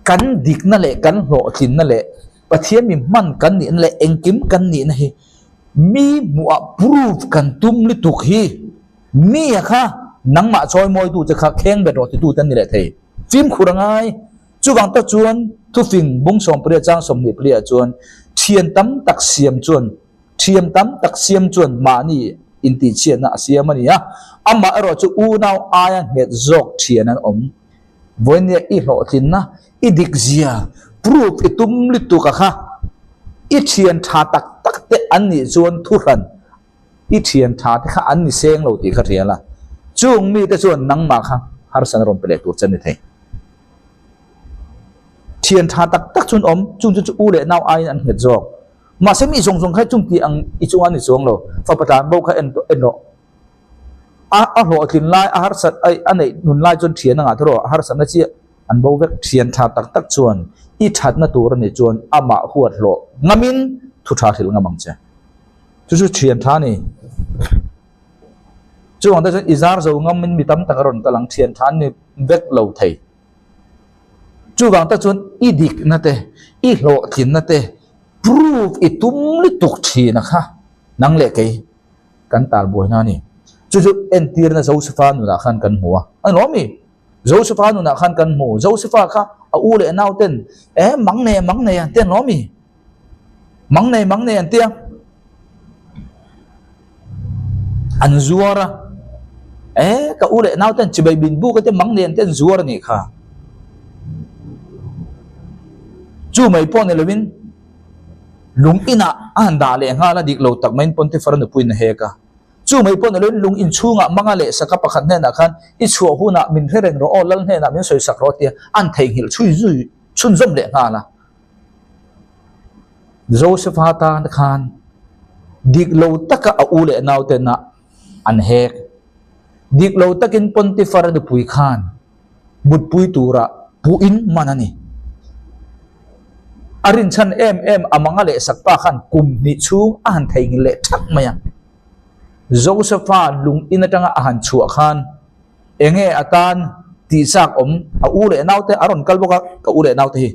kan dik na le kan ho thin na le pathian mi man kan ni le engkim kan ni na hi mi mu a proof kan tum li tuk hi mi kha nang ma choi moi tu che kha kheng bet ro ti tu tan ni le thei phim khurangai chuwang ta chuan thu phing bung som pre chang som ni pre chuan thian tam tak siam chuan thiam tam tak siam chuan ma ni in ti chian na siam ani ya amma ro chu u nau aya het zok thian an om voi nia i lo tin na i dik zia proof itum litu ka kha i thian tha tak tak te an ni chuan thu ran i thian tha te kha an ni seng lo ti kha riala chung mi te chuan nang ma kha har san rom pele tu chen ni thei thian tha tak tak chun om chung chu u le nau ai an het jok ma se mi zong zong khai chung ti ang i chung an ni chuang lo fa patan bo kha en lo a lo tin lai a har sat ai anei nun lai chon thian nga thro har san na chi an bo vek thian tha tak tak chuan i that na tur ni chuan ama huat lo ngamin thu tha thil ngamang che chu thian tha ni chuang da izar zo ngamin mi tam tak ron talang thian tha ni vek lo thei chu wang ta chuan i dik na te i lo thin na te proof i tum li tuk thi na kha nang le ke kan tal boi na ni chu en tir na Josepha nu na khan kan huwa an lo mi Josepha nu na khan kan mu Josepha kha a u le nau ten mang ne an ten lo mi mang ne an tia an zuara ka u le nau ten chibai bin bu ka te mang ne an ten zuara ni kha chu mai pon ne lovin lung ina an da le nga la dik lo tak main pon te far na puin he ka chu mai pon ne lung in chunga manga le saka pakhat ne na khan i chu hu na min hereng ro lal ne na min soi sak ro tia an thei hil chui zui chun zom le nga la Josepha ta khan dik lo taka a u le nau te na an hek dik lo takin pon te far na pui khan but pui tura pu in manani arin chan em amanga le sakpa khan kum ni chu an thei le thak maya Josepha lung inatanga ahan chu khan enge atan ti sak om a u le naute aron kalboka ka u le naute hi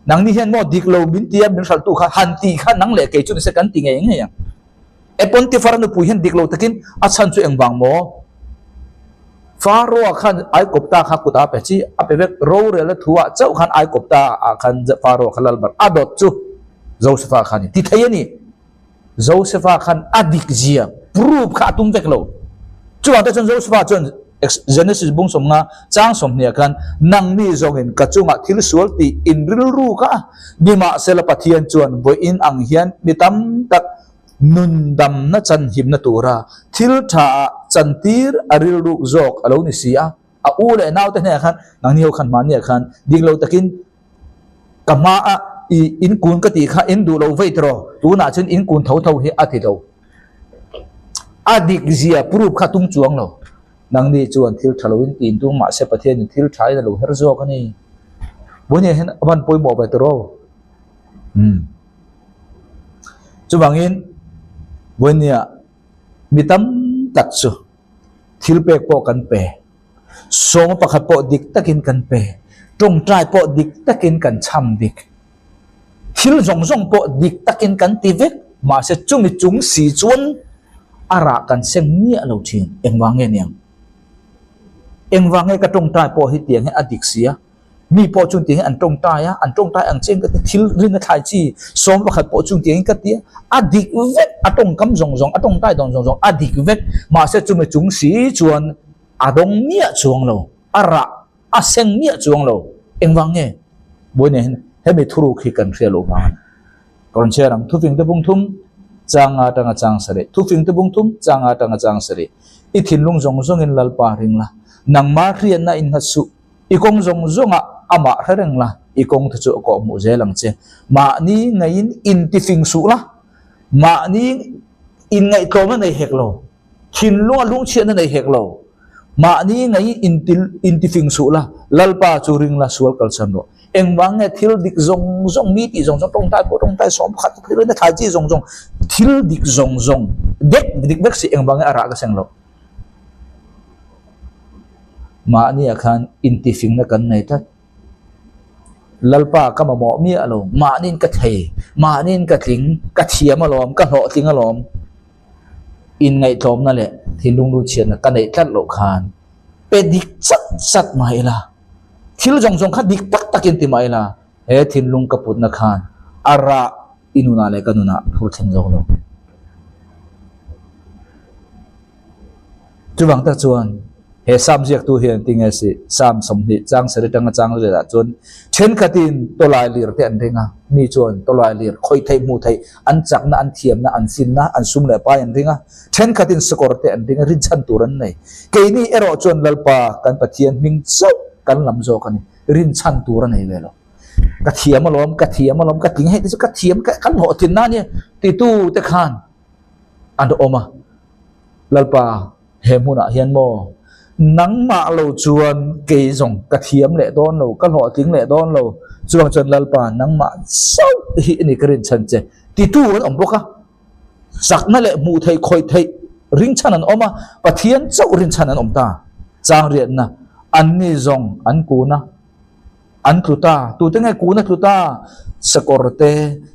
nang ni hian mo diklo bin tia bin sal tu kha han ti kha nang le ke chu se kan ti nge nge ya e pon ti faranu pu hian diklo takin a chan chu engwang mo faro khan ai kopta kha kuta pe chi a pe vek ro re la thuwa chau khan ai kopta a khan faro khalal bar adot chu Josepha khan ti thayani Josepha khan adik zia proof kha tum vek lo chuwa ta chon Josepha chon Genesis bung som nga chang som nia kan nang ni zongin ka chunga thil sual ti in ril ru ka bima sela pathian chuan voi in ang hian mi tam tak nun dam na chan him na tura thil tha chan tir aril ru zok alo ni sia a u le naw te ne khan nang ni ho khan ma nia khan ding lo takin kama a in kun ka ti kha in du lo vai tro tu na chen in kun thau thau hi a thi do adik zia proof kha tung chuang lo nang ni chuan thil thalowin tin tu ma se pathian ni thil thai lo her zo ka ni bone hen aban poi mo ba tro chu bangin bonia mitam tak chu thil pe po kan pe som pakhat po dik takin kan pe tong trai po dik takin kan cham dik thil zong zong po dik takin kan ti vek ma se chung chung si chuan ara kan sem ni alo thin engwange niang engwange ka tong tai po hi tiang he adik sia mi po chung tiang an tong tai ang cheng ka thil rin na thai chi som pakhat po chung tiang ka tia adik vek atong kam zong zong atong tai dong zong zong adik vek ma se chung si chuan adong nia chuang lo ara aseng nia chuang lo engwange boine he me thuru khi kan khelo man kon cherang thu fing te bung thum changa tanga chang sare thu fing te bung thum changa tanga chang sare i thin lung zong zong in lalpa ring la nang ma rian na in hasu i kong zong zonga ama hereng la i kong thu chu ko mu zelang che ma ni ngain in ti fing su la ma ni in ngai to na nei hek lo thin lung chian na nei hek lo ma ni ngai in ti fing su la lalpa chu ring la sual kal san ro engwang nge thil dik zong zong mi ti zong zong tong tai som khat thil na thai chi zong zong thil dik zong zong dek dik bek si engwang nge ara ka seng lo ma ni akhan intifing na kan nei tat lalpa ka ma mo mi alo ma nin ka thei ma nin ka tling ka thiam alom ka ho ting alom in ngai thom na le thilung lu chian na ka nei tat lo khan pe dik sat mai la thil jong jong kha dik tak takin ti mai la he thilung ka put na khan ara inuna le kanuna phur theng jong lo chuwang ta chuan เฮซ้ำเรียกตัวเฮียนติงเอสิซ้ำสมนิจังเสด็จจังจังเลยละจนเช่นขัดินตัวลายเลียร์เตอันเริงมีจวนตัวลายเลียร์คอยไทยมูไทยอันจักนะอันเทียมนะอันฟินนะอันซุ่มเลยไปอันเริงเช่นขัดินสกอร์เตอันเริงริชันตัวนั้นไหนเกนี่เอรอจวนลลปากันปะเทียนมิงโซกันลำโซกันริชันตัวนั้นไหนเลยหรอกระเทียมมาล้อมกระเทียมมาล้อมกระถิ่งให้ที่สุดกระเทียมกันหัวถิ่นนั่นเนี่ยตีตู้เตะขานอันโอมาลลปาเฮมุนะเฮียนโมนังมาเราจวนเกยส่งกระเทียมเละโดนเราก็หัวทิ้งเละโดนเราจวนจนลลปานังมาเศร้าหินี่กระเรินชันเจตีตู้มันอมบกะสักนั่นแหละมูไทยคอยไทยริงชันนั้นออกมาปะเทียนเจ้าริงชันนั้นอมตาจางเรียนนะอันนี้ส่งอันกูนะอันทุตาตัวตั้งไงกูนะทุตาสกอร์เต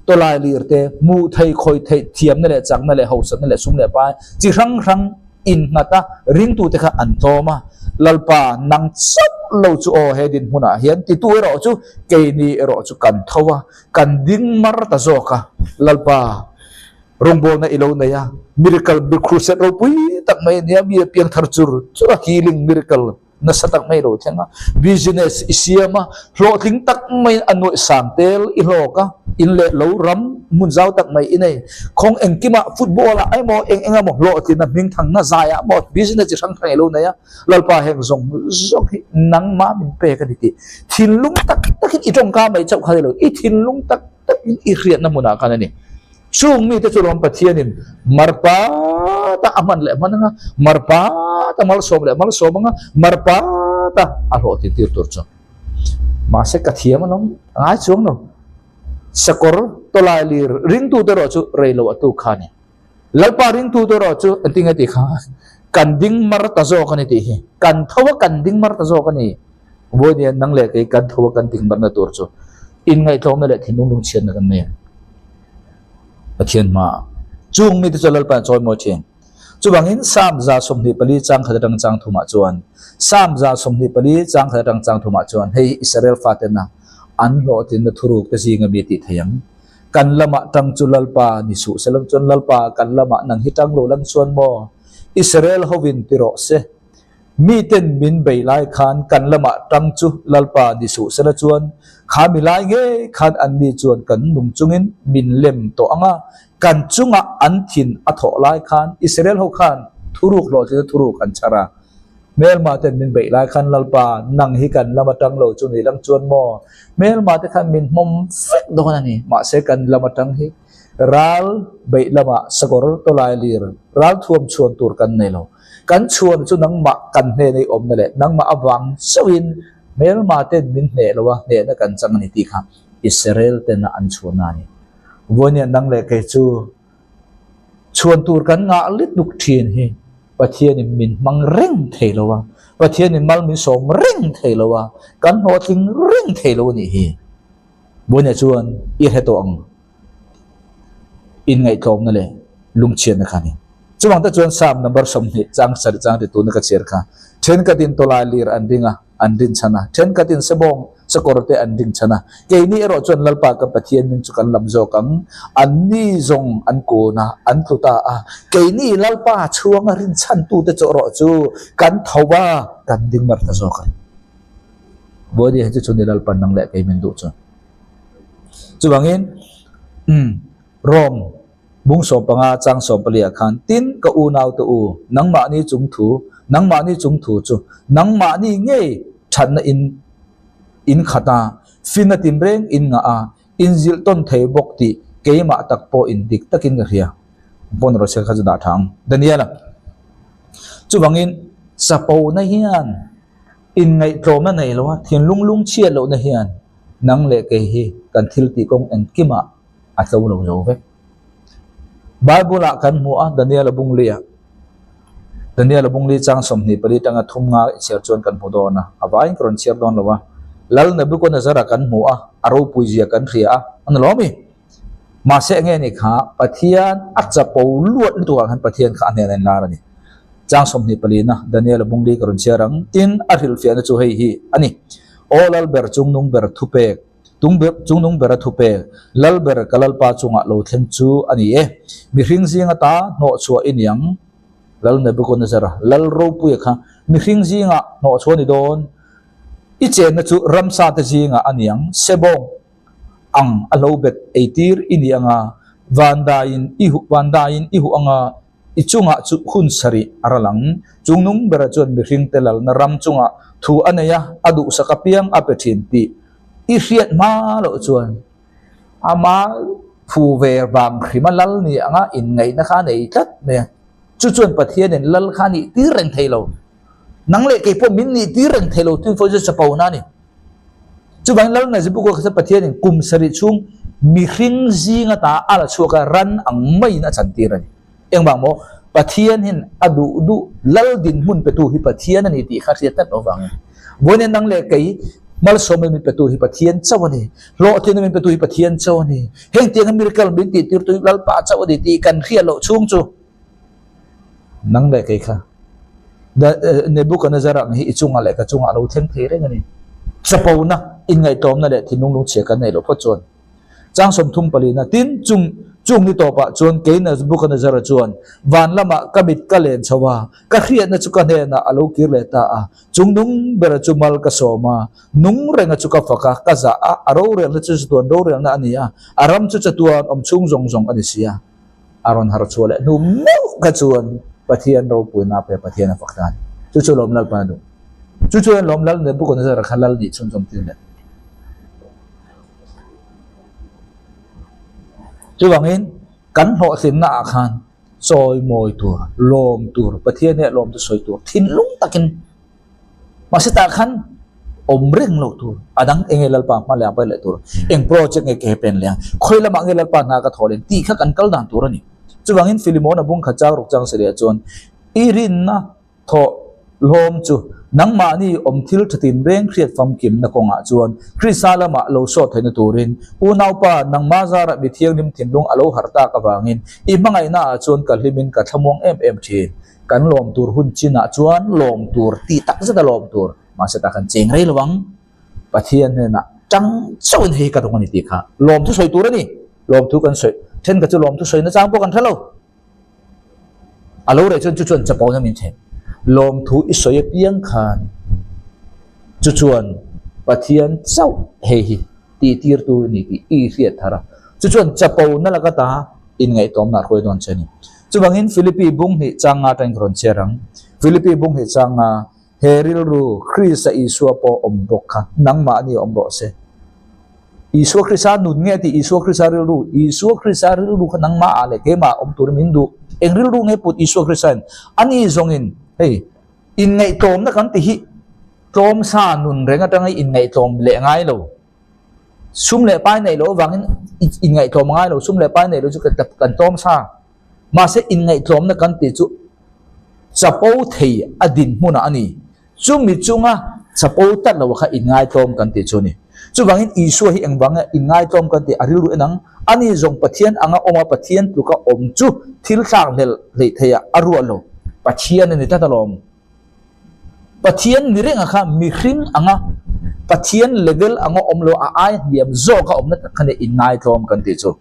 ตัวลายลีร์เตมูไทยคอยไทยเทียมนั่นแหละจังนั่นแหละเฮาสันนั่นแหละสุ่มแหละไปจีรังรังอินนาตาริงตัวเตะอันโตมาลลปานังซับเราจูโอเฮดินหุนาเฮียนติตัวเราจูเกนีเราจูกันทว่ากันดิ้งมารตาโซกะลลปารงโบนะอิโลเนียมิริคัลบิครูเซเราปุยตักไม่เนี่ยมีเพียงทาร์จูร์จูร์ฮีลิงมิริคัลนั่นสัตว์ไม่รู้ใช่ไหมบิสเนสอิเซียมาโลทิ้งตักไม่อนุสังเตลอิโลกะอินเล่เหลารัมมุนเจ้าตักไม่อินเองคงเอ็งกิมาฟุตบอลละไอ้หมอเอ็งหมอโลทิ้งนั่นมิงทางน่าใจอ่ะหมดบิสเนสจะทั้งไทยรู้เนี่ยลลปาแห่งส่งนังมามินเปกันดิทินลุงตักอีจงกาไม่เจ้าใครเลยอีทินลุงตักอีเรียนน้ำมุนากันนี่ช่วงนี้ที่จุลมปะเทียนิมมารปาตาอามันเลยมันngaมารปาตาmal somเลยmal som ngaมารปาตาอาโหติติตัวจ้ะมาเสกเทียมันน้องง่ายช่วงน้องสกอร์ตัวลายลีริงตัวตัวจูเรลวตัวขานี่ลลปาริงตัวตัวจูอันติงติขากันดิ้งมารตาโซกันนี่ทีกันทว่ากันดิ้งมารตาโซกันนี่วัวเนี่ยนั่งเล็กกันทว่ากันดิ้งมารตาตัวจูอินไงท้องนั่นแหละที่นุ่งลุงเชียนกันเนี่ยปะเทียนมาจุงมีที่จะลลปานจอยโมเชนจุบังอินสามจาสมนิปลีจังขดดังจังทุมาจวนสามจาสมนิปลีจังขดดังจังทุมาจวนให้อิสราเอลฟาเตนะอันโลตินทุรุกตะซีงบีติทยังกันละมะจังจุลลปานิสุเซลัมจุลลปากันละมะนังฮิตังโลลังชวนโมอิสราเอลฮวินติโรเซมีเต็นมินเบยไลคานกันละมะจังจุลลปานิสุเซลจวนขามิไลเงคานอันนี้จวนกันนุ่มจุงินมินเล่มโตอ่ะกันจุงอันทินอัฐไลคานอิสราเอลฮคานทุรุกโลจะทุรุกอันชาระเมลมาเต็นมินเบยไลคานลลปานังฮิกันละมะจังโลจุนีลังจวนโมเมลมาเตคันมินมมฟิกโดนนี่มาเสกันละมะจังฮิรัลเบยละมะสกอร์ตัวลายลีร์รัลท่วมชวนตัวกันเนโลกันชวนจุนังมะกันเนในอมนั่นแหละนังมะอวังสวินเมลมาเต็นมินเนลวะเนนักันจังนิติค่ะอิสราเอลเต็นอันชวนนั่นวันนี้นังเล็กจูชวนตัวกันงาลิดดุกเทียนฮีประเทศนี้มินมังเร่งเทลวะประเทศนี้มัลมิสมเร่งเทลวะกันหัวทิ้งเร่งเทลวนี่ฮีวันนี้ชวนอีเหตุองอินไงกอมนั่นแหละลุงเชียนนะครับนี่จวงแต่ชวนสามนับสมนิจังสัจจังที่ตัวนักเชียร์ค่ะเช่นกัดินตัวลายลีร์อันดิ้งอันดินชนะเช่นกัดินสบงสกอร์เตอันดิ้งชนะเกนี่เราจวนลลปากับปะเทียนมินจุกันลำโจกังอันนี้จงอันโกนะอันทุตาเกนี่ลลปาช่วงรินชันตูเตจรอจูกันทว่ากันดิ้งมารตาโจกันบัวดีให้จุนลลปานังเล็กเอมินดูจูจวงอินรอมบุงสมปังอาจังสมปลียขันตินก็อูนาวตัวนังมานี่จุงถูนังมานี่จุงถูจูนังมานี่เงยฉันอินขัดาฟินติมเร่งอินงาอินจิลต้นเทบกติเกยมาตักโปอินดิกตักินเรียบนรถเชขจุดาทางเดนียละจูบังอินสปาวนะเฮียนอินไงโตมันไหนละวะเทียนลุงเชียร์เรานะเฮียนนังเล็กเฮกันทิลติกงเอ็นกิมาอัตโลโจเวบาบุลกันมัวดันเนียลบุงเลียดันเนียลบุงเลียจังสมนิปริตังทุ่มงาเชียร์จวนกันพูดนะอาวัยกรอนเชียร์ดอนละวะลัลนบุกคนจะรักกันมัวอารูปุยเจียกันเรียอันล้อมีมาเสงเงินี่ข้าปะเทียนอัจจะปูลวดตัวกันปะเทียนข้าเนี่ยในนาร์นี่จังสมนิปรินะดันเนียลบุงเลียกรอนเชียร์รังตินอาริลฟิอันจูเฮฮีอันนี้โอลัลเบอร์จุงนุงเบอร์ทุเปกตุงเบจุงนุงเบรทุเปลัลเบรกัลปาจุงะโลเทนจูอันนี้มีริงซิงตาโนชัวอินยังลัลเนบุคนเซระลัลรูปุยค่ะ mi hring zinga no choni don I chen na chu ramsa te zinga aniang sebong ang alobet eitir ini anga vandain ihu anga ichunga chu hun sari aralang chungnung bera chon mi hring telal na ram chunga thu anaya adu sakapiang apethin ti I riat ma lo chuan ama phu ver bang khimalal ni anga in ngai na kha nei tat me chu chuan pathian en lal kha ni ti reng thailo nang le ke po min ni ti reng thailo tin fo je chapau na ni chu bang lal na jibu ko kha pathian en kum sari chung mi hring zinga ta ala chuka ran ang mai na chan ti ran eng bang mo pathian hin adu du lal din mun pe tu hi pathian ani ti kha ria tat owang bonen nang le kai mal so min pe tu hi pathian chawani lo tin min pe tu hi pathian chawani heng tiang miracle min ti tir tu lal pa chawani ti kan khia lo chung chu nang le kai kha da Nebuchadnezzar hi ichunga le ka chunga lo theng the re ngani sapau na in ngai tom na le thinung lu che kan nei lo pho chon chang som thum pali na tin chung ni to pa chon ke na Nebuchadnezzar chon van lama kabit ka len chawa ka khriat na chu ka ne na alo kir le ta a chung nung bera chumal ka soma nung renga chu ka faka ka za a aro re na chu tuan do re na ania aram chu chatuan om chung zong ani sia aron har chole nu mo ka chuan pathian ro pu na pe pathian faktan chu lom lal pa du chu lom lal Nebuchadnezzar khalal ni chun chom tin le chu wangin kan ho sin na khan soi moi tur lom tur pathian ne lom tu soi tur thin lung takin masita khan om reng lo tur adang engelal pa ma la pa le tur eng project nge ke pen le khoi la ma ngelal pa na ka tholen ti kha kan kal dan tur ani chu wangin Filimon abung khachang ruk chang seria chon irin na tho lom chu nang ma ni om thil thatin beng khriat fam kim na konga chuan Krisalama lo so thaina turin unau pa nang ma zara bi thiang nim thimlung alo harta ka wangin I mangai na chuan kal himin ka thamong em thin kan lom tur hun china chuan lom tur ti tak zata lom tur ma se ta kan cheng rei lawang pathian ne na chang chon he ka dong ni ti kha lom tu soi tur ani lom tu kan soi then ka chu lom tu soi na chang po kan thalo alo re chuan chapau na min the lom thu isoi piang khan chuan pathian chau he hi ti tir tu ni ki I riat thara chuan chapau na la ka ta in ngai tom na khoi don chani chuwangin Philippi bung hi changa tang ron cherang Philippi bung hi changa heril ru Krista Isua po ombok kha nang ma ni ombo se Isua Krista nun nge ti Isua Krista ril ru kha nang ma ale ke ma om tur min du eng ril ru nge put Isua Krista ani zongin hey in ngai tom na kan ti hi tom sa nun renga tangai in ngai tom le ngai lo sum le pai nei lo wangin in ngai tom ngai lo sum le pai nei lo chu kan tom sa ma se in ngai tom na kan ti chu chapau thei adin huna ani chu mi chunga chapau tat lo kha in ngai tom kan ti chu ni chu wangin Isu hi eng wanga in ngai tom kan ti ariru enang ani zong pathian anga oma pathian tu ka om chu thil sang le theya aru lo pathian ni ta talom pathian ni reng kha mi hring anga pathian level anga omlo a ai diam zo ka omna khane in ngai tom kan ti chu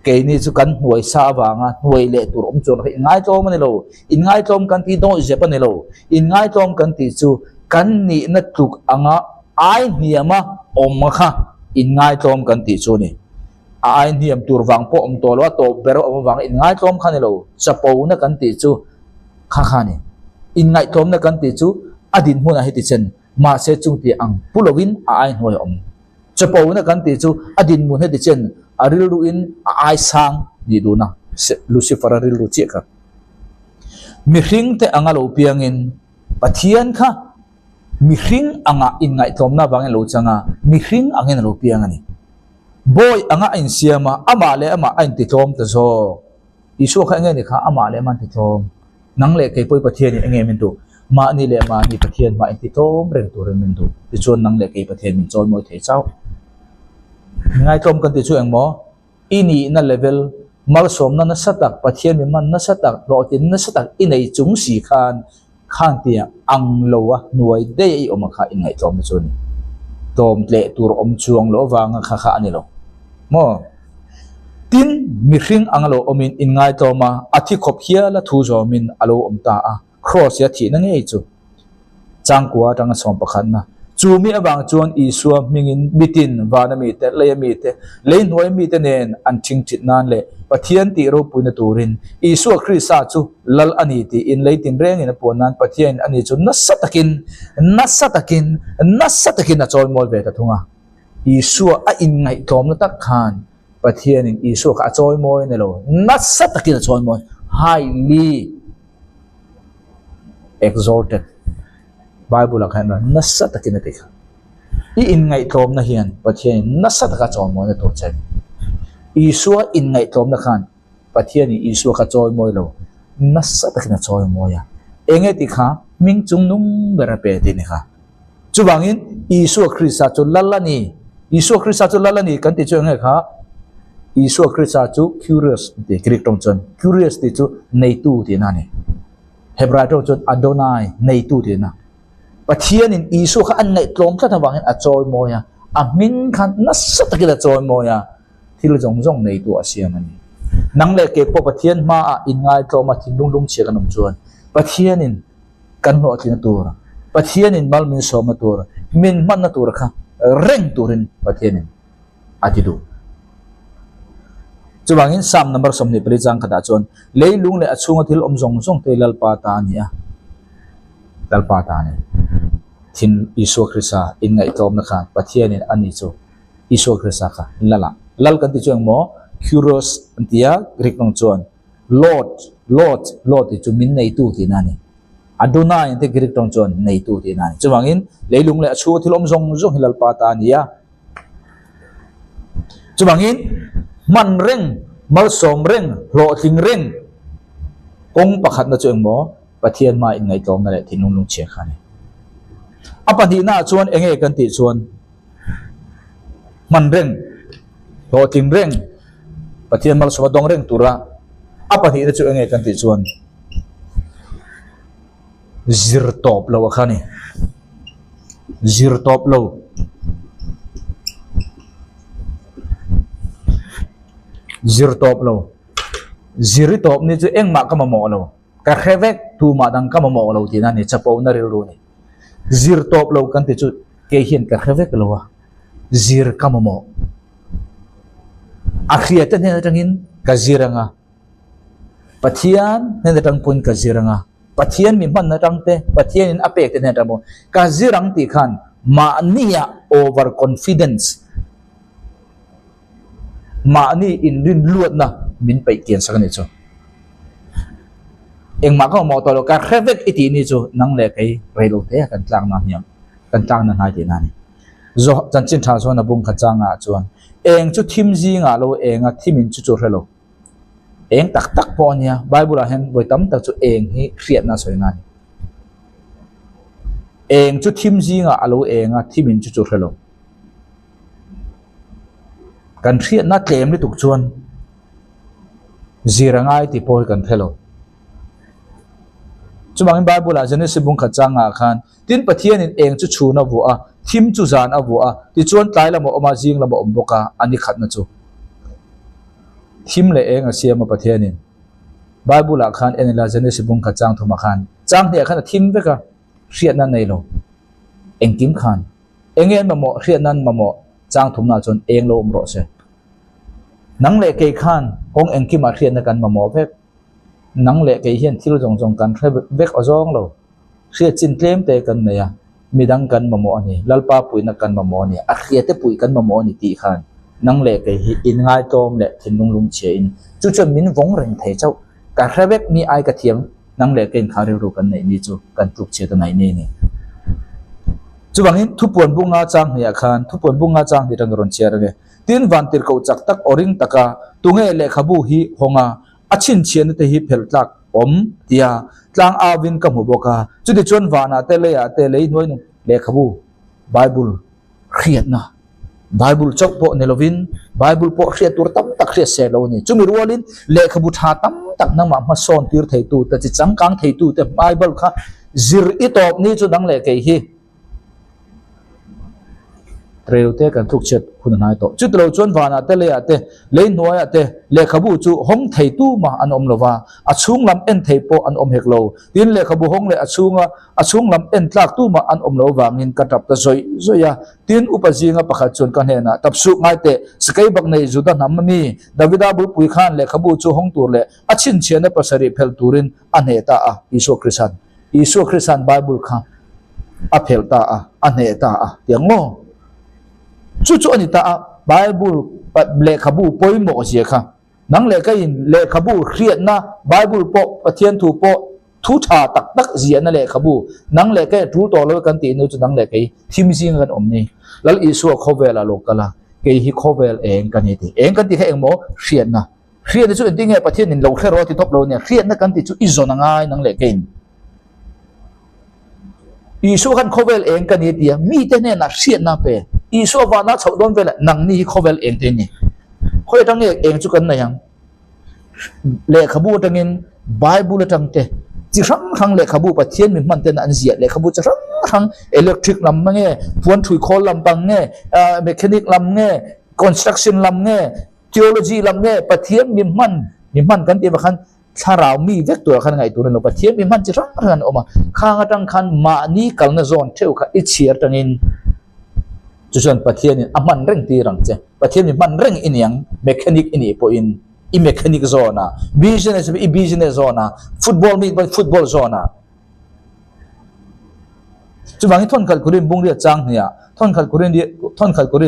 ke ni chu kan huai sa wanga huai le tur om chon in ngai tom ni lo in ngai tom kan ti do je pa ni lo in ngai tom kan ti chu kan ni na tuk anga ai niama om kha in ngai tom kan ti chu ni ai niam tur wang po om to lo to bero om wang in ngai tom khan ni lo chapo na kan ti chu kha ni in ngai tom na kan ti chu adin huna hi ti chen ma se chung ti ang pulowin ai hoi om chapo na kan ti chu adin mun he ti chen aril ru in ai sang ni du na Lucifer aril ru che ka mi hring te anga lo piangin pathian kha mi hring anga in ngai tom na bang lo changa mi hring angin lo piang ani boy anga in siama ama le ama ain ti tom ta zo Isu kha nge ni kha ama le man ti tom nang le ke poi pathian ni nge min tu ma ni le ma ni pathian ma in ti tom reng tu reng min tu ti chon nang le ke pathian min chon moi thei chau ngai tom kan ti chu eng mo ini na level mal som na satak pathian mi man na satak ro tin na satak inei chung si khan tia ang lowa nuai de i oma kha in ngai tom chu ni tom le tur om chuang lo wanga kha ani lo mo tin mi hring angalo omin in ngai toma athi khop hia la thu zo min alo om ta a cross ya thi na nge chu chang kwa tang som pakhan na chu mi awang chuan isua mingin bitin wana mi te le mi te le noi mi te nen an thing thit nan le pathian ti ro puina turin isua khrisa chu lal ani ti in leitin reng in pon nan pathian ani chu nasatakin a choi mol ve ta thunga isua a in ngai thom na tak khan pathian in isua ka choi moi ne lo nasatakin a choi moi highly exalted Bible akhan nasatakin a tikha I in ngai thom na hian pathian nasataka choi moi na to chen isua in ngai thom na khan pathian isua ka choi moi lo nasatakin a choi moi ya enge tikha ming chung nung bera pe ti ni kha chuwangin isua khrista chu lalani kan ti chu nge kha isua khrista chu curious ti krik tong chon curious ti chu nei tu ti na ni hebra to chu adonai nei tu ti na pathian in isu kha an ngai tlom thla thawangin a choi moya a min khan nasataki la choi moya thil jong nei tu asiam ani nang le ke po pathian ma a in ngai tloma thinlung lung che kanum chuan pathian in kan ho thina tur pathian in mal min som na tur min man na tur kha reng turin pathian in atidu chuwangin sam number som ni prijang khada chuan leilung le achunga thil jong te lalpa ta ania lalpa ta ni thin isu khrisa in ngai tlom na khan pathian in ani chu isu khrisa kha lal kan ti chuang mo curious antia grik nong chuan lord ti chu min nei tu ti na ni adonai te grik tong chuan nei tu ti na ni chuwangin leilung le achunga thil jong hilal pa ta ania chuwangin man reng mal som reng lo thing reng kong pakhat na chuang mo pathian ma in ngai tlom na le thinung lung che khani apani na chuan enge kan ti chuan man reng lo thing reng pathian mal som dong reng tura apani na chu enge kan ti chuan zir top lo khani zir top lo ziri top ni chu engma ka mamo lo ka khevek tu ma dang ka mamo lo ti na ni chapo na ri ru ni zir top lo kan ti chu ke hian ka khevek lo wa zir ka mamo akhiat ne tangin ka ziranga pathian ne tang pun ka ziranga pathian mi man na tang te pathian in apek te ne tamo ka zirang ti khan ma niya overconfidence ma ni in rin luat na min pai kian sa ni chu eng ma ka mo to lo ka khevek iti ni chu nang le kai relo te kan tlang na hiam kan tlang na hai ti na ni zo chan chin tha so na bung kha changa chuan eng chu thim ji nga lo enga thimin chu chu relo eng tak po nia bible a hen voi tam tak chu eng hi khriat na soi na ni eng chu thim ji nga alo enga thimin chu chu relo kan khriat na tlem ni tuk chuan zirangai ti poi kan thelo chumang bible a genesis bung kha changa khan tin pathian in eng chu chuna vu a thim chu zan a vu a ti chuan tlai lama oma jing lama om boka ani khat na chu thim le eng a siam a pathian in bible a khan en la genesis bung kha chang thuma khan chang ne khan thim veka khriat na nei lo eng kim khan engen mamo khriat nan mamo chang thum na chon eng lo umro se nang le ke khan hong eng kim a khriat na kan mamo vek nang le ke hian thil jong kan vek ozong lo khriat chin tlem te kan ne ya midang kan mamo ani lalpa pui na kan mamo ni a khriat te pui kan mamo ni ti khan nang le ke hi in ngai tom le thinung lung che in chu chu min vong reng thei chau ka khravek ni ai ka thiam nang le ken khare ru kan nei ni chu kan tuk che ta nai ni chuwangin thupon bunga chang hia khan thupon bunga chang ni rang ron cher nge tin van tir ko chak tak oring taka tunge le khabu hi honga achin chen te hi phel tlak om tia tlang awin ka mu boka chudi chon wana te le ya te le noi nu le khabu bible khiat na bible chok po nelovin bible po khiat tur tam tak khiat se lo ni chumi rualin le khabu tha tam tak na ma son tir thei tu ta chi changkang thei tu te bible kha zir itop ni chu dang le ke hi เร็วเตกันทุกเช็ดคุณนายโตจุดเราชวนวานาเตเลยเตเลยนัวเตเลขบูจูห้องไทยตู้มาอันอมโลวาอัชุงลำเอ็นไทยโปอันอมเฮกโลดินเลขบูห้องเลอัชุงลำเอ็นตากตู้มาอันอมโลวางินกระดับตะซอยาดินอุปจิงะประคัดชวนกันเฮนะตับสุง่ายเตสกายบักในจุดนั้นมีดาวิดาบุปุยขานเลขบูจูห้องตัวเลอัชินเชียนประสริเพลตูรินอันเฮตาอิสุคริสันไบเบิลข้าอเพลตาอันเฮตาเตียงโมจู่ๆอันนี้ตาไบเบิลเลขบูปอยโมเสียค่ะนังเลขอินเลขบูเครียดนะไบเบิลโปปะเทียนถูโปทุชาตักเสียนั่นเลขบูนังเลขรู้ตัวแล้วกันตีนู้จุนังเลขทิมซิงกันอมนี่แล้วอิสุขเวลาโลกละเกยฮิขเวลเองกันนี่ทีเองกันตีแค่เองโมเครียดนะเครียดจู่ๆติ้งเงปะเทียนนี่เราแค่รอที่ท็อปเราเนี่ยเครียดนะกันตีจู่อิโซนังไงนังเลขอินอิสุขันขเวลเองกันนี่ทีมีแต่เนี่ยนะเครียดนะเป้อีสวานาชาวดอนเวลนังนี่เขาเวลเองเท่านี้เขาตั้งเองจุกันนะยังเลขบูตั้งอินไบเบิลตั้งเตจิรังหังเลขบูปะเทียนมันเต็นอันเสียเลขบูจิรังหังอิเล็กทริกลำมังเง่พวนถุยโคลำปังเง่เมคานิกลำเง่คอนสตรักชั่นลำเง่ทีโอโลจีลำเง่ปะเทียนมันกันเดียวกันถ้าเรามีเวกตัวขันไงตัวนั้นเราปะเทียนมันจิรังหังออกมาข้างตั้งขันมานี่กัลนโซนเท่ากับอิเชียร์ตั้งอินจุดส่วนประเทศนี้มันเร่งตีรังเจประเทศนี้มันเร่งอินยังเมคานิกอินอีพออินอีเมคานิกโซน่าบิสเนสอีบิสเนสโซน่าฟุตบอลมีฟุตบอลโซน่าจุดบางทีท่อนขัดกุรินบุ้งเรียจังเนี่ยท่อนขัดกุริ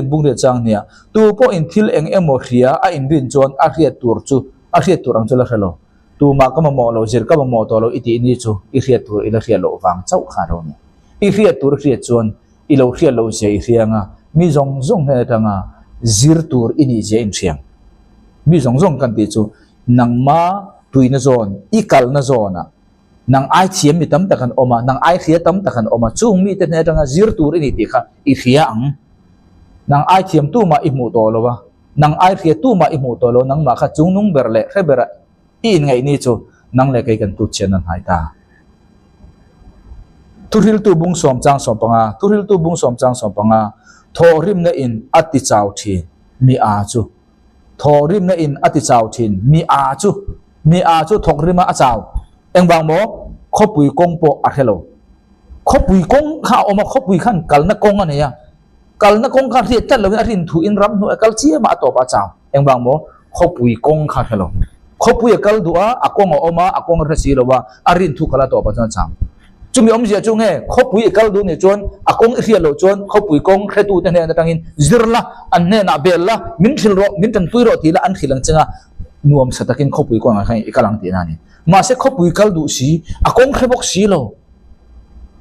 นบุ้งเรียจังเนี่ยตัวพออินทิลเองเอโมเรียอินรินจวนอาเรียตัวอังจุลาเรโลตัวมาก็มาโมโลเจอร์ก็มาโมตัวโลอิติอินิจูอีเรียตัวอีเรียโลฟังเจ้าขาโรเนี่ยอีเรียตัวเรียจวนอีเราเรียนเราเสียเรียงมีจงเหตุงจิรตูร์อินิเจอินเสียงมีจงกันติจูนังมาตุยนโซนอีกัลนโซนะนังไอเทียมมีตั้มตะกันออกมานังไอเทียตั้มตะกันออกมาจุงมีแต่เหตุจิรตูร์อินิติค่ะอีเรียงนังไอเทียมตู้มาอิมูโตโลวะนังไอเทียตู้มาอิมูโตโลนังมาค่ะจุงนุ่งเบรเล่เรเบระอีนไงนี่จูนังเล็กกันตุเชนันหายตาทุริลตูบุงสมจังสมปังาทุริลตูบุงสมจังสมปังาทอริมเนอินอติจาวทินมีอาจูทอริมเนอินอติจาวทินมีอาจูทอกริมาอาจาวเอ็งบางโมขบุยกงโปอาเทโลขบุยกงข้าออกมาขบุยขันกัลนักกงอันนี้กัลนักกงข้าเรียกจัดเลยอรินทูอินรำหนูกัลเชียมาตัวอาจาวเอ็งบางโมขบุยกงข้าเทโลขบุยกัลดัวอากงออกมาอากงเรศีโลว่าอรินทูกัลตัวอาจาวจุ่มยอมเสียจุ่มเง่ขบุยกัลดูเนี่ยจวนอากงเรียโลจวนขบุยกงเขตูเตเนี่ยตั้งอินจิรละอันเนี่ยนาเบลละมินทิลโรมินตันตุยโรทีละอันขิลังจังนวมสตักินขบุยกงอะไรอีกลังตีนั่นนี่มาเสกขบุยกัลดูสีอากงเขบกสีโล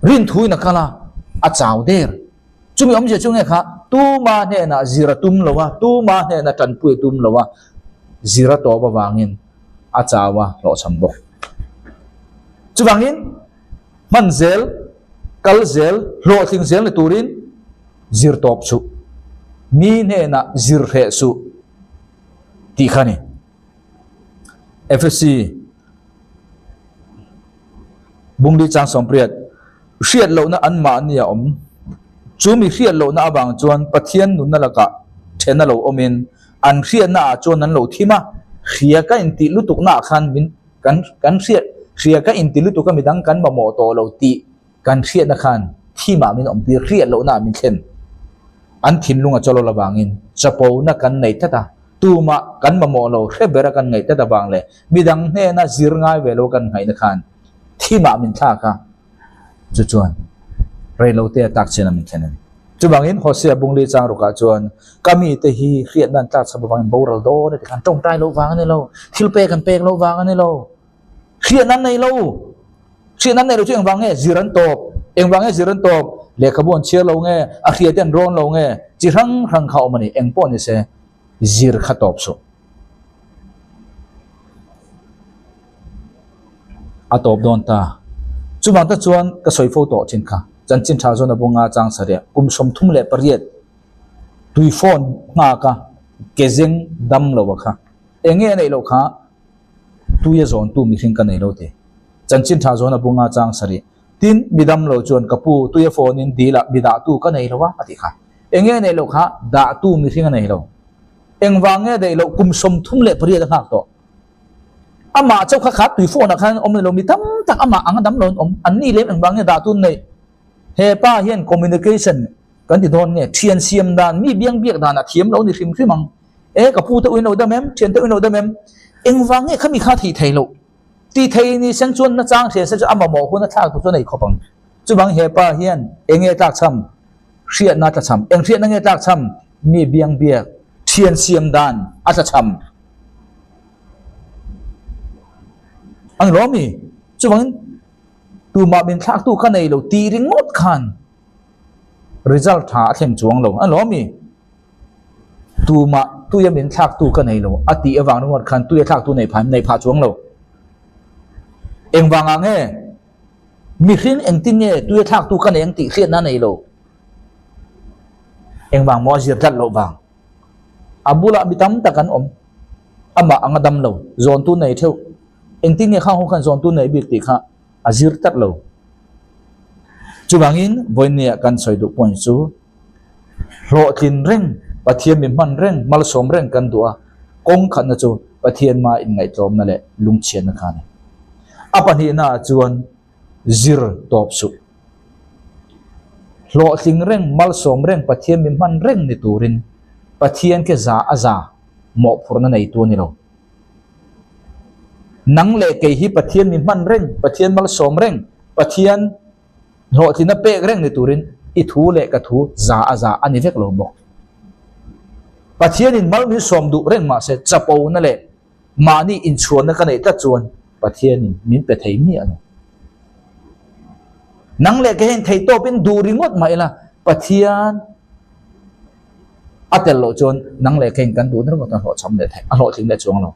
รินทุยนักละอาจาวเดร์จุ่มยอมเสียจุ่มเง่ค่ะตูมาเนี่ยนะจิรตุมโลวะตูมาเนี่ยนะตันปุยตุมโลวะจิรตัวบวางินอาจาวะโลชัมบกจุวางินมันเซลกัลเซลโลทิงเซลในตูรินจิรตอบสุมีเนี่ยนะจิรเหสุตีขันี่ FSC บุงดีจังสมเปรียดเชียดเหล่านั้นอันมาเนี่ยจูมีเชียดเหล่านั้นบางจวนปะเทียนนุนนั่นละกะเชนนั่นเหล่าอมินอันเชียดน่าจวนนั้นเหล่าที่มาเชียก็อินติลุตุกน่าขันมินกันเชียดเชียก็อินติลุตุก็มีดังกันมาโมโตเราตีกันเชียดนักขันที่มามินอมตีเชียดเราหน้ามินเช่นอันทินลุงจะโลละบางินจะปูนักกันในทัตตาตูมากันมาโมเราเรเบรักันในทัตตาบางเลยมีดังเนน่าจิรง่ายเวลกันไงนักขันที่มามินท่าค่ะจุจวนเรเราเตะตักเชนมินเช่นนั้นจุบางอินโฮเซียบุงลีจางรุกาจวนก็มีแต่ฮีเรียนนั่นตักสบางบูรัลโดเนี่ยการจ้องใจเราวางนี่เราทิลเปกันเปกเราวางนี่เราเขียนนั้นในเราเขียนนั้นในเราช่วยวางเงี้ยจิรันโตเองวางเงี้ยจิรันโตเลขบวนเชียร์เราเงี้ยอาเขียนเตียนร้อนเราเงี้ยจิรังรังเขามันนี่เองป้อนนี่เสจิรขัดตบสุอาตบโดนตาจุบางตาจวนก็สวยโฟโต้จริงค่ะจันจินชาจวนบุงอาจังเสียกุมสมทุ่มเล็บเรียดตุยฟอนงากะเกจิงดำเราวะค่ะเองเงี้ยในเราค่ะตุยจวนตุมีทิ้งกันในเราเตจันจินชาจวนบุงอาจังเสียตินบิดำเราจวนกับปูตุยฟอนินดีละบิดาตุกันในเราวะอธิค่ะ enge nei lo kha da tu mi thinga nei lo engwange dei lo kum som thum le pari da khak to ama chau kha tui phone na khan om lo mi tam tak ama ang dam lon om an ni lem engwange da tu nei he pa hian communication kan ti don nge thian siam dan mi biang biak dan a thiam lo ni thim thimang e ka pu te uin lo da mem thian te uin lo da mem engwange khami kha thi thei lo ti thei ni sang chuan na chang the sa chu ama mo hu na thak tu chu nei khopang chu bang he pa hian enge tak cham riat na ta cham eng riat na nge tak cham mi biang biak thian siam dan a ta cham ang lo mi chu bang tu ma bin thak tu kha nei lo ti ring ngot khan result tha thleng chuang lo ang lo mi tu ma tu ya bin thak tu kha nei lo ati awang ngot khan tu ya thak tu nei pha chuang lo eng wanga nge mi hrin eng tin nge tu ya thak tu kha nei eng ti khiat na nei lo eng wang mo zir that lo wang abula bitam takan om ama angadam lo zon tu nei theu eng tin nge kha ho khan zon tu nei bik ti kha azir tat lo chu bangin voinia kan soi du point chu ro tin reng pathian mi man reng mal som reng kan dua kong khan na chu pathian ma in ngai tlom na le lung chen na khan apani na chuan zir top su ro ting reng mal som reng pathian mi man reng ni turin pathian ke za aza mo phurna nei tu ni lo nang le ke hi pathian mi man reng pathian mal som reng pathian ro thina pe reng ni turin I thu le ka thu za aza ani vek lo mo pathian in mal mi som du reng ma se chapo na le mani in chuan na ka nei ta chuan pathian in min pe thei mi ano nang le ke hen thei to pin du ringot mai la pathian atel lo chuan nang le ke kan du na ko ta ho cham le thai a ho thing le chuang lo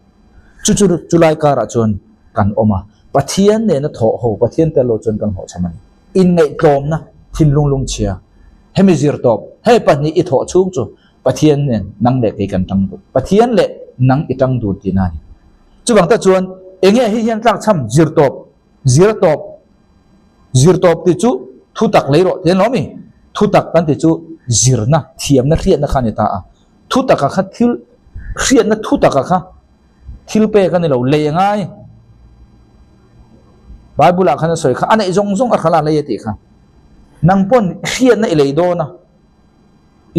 chu lai ka ra chuan kan oma pathian ne na tho ho pathian te lo chuan kan ho chaman in ngai tlom na thin lung chia hemi zir top he pani I tho chung chu pathian ne nang le ke kan tang du pathian le nang I tang du ti na chu bang ta chuan enge hi hian tlak cham zir top ti chu thu tak le ro te no mi thu tak kan ti chu zir na thiam na riat na khan ta a thu tak ka kha thil riat na thu tak ka kha thil pe kan lo le ngai Bible khan soi kha anei zong a khala le ti kha nang pon riat na ilei do na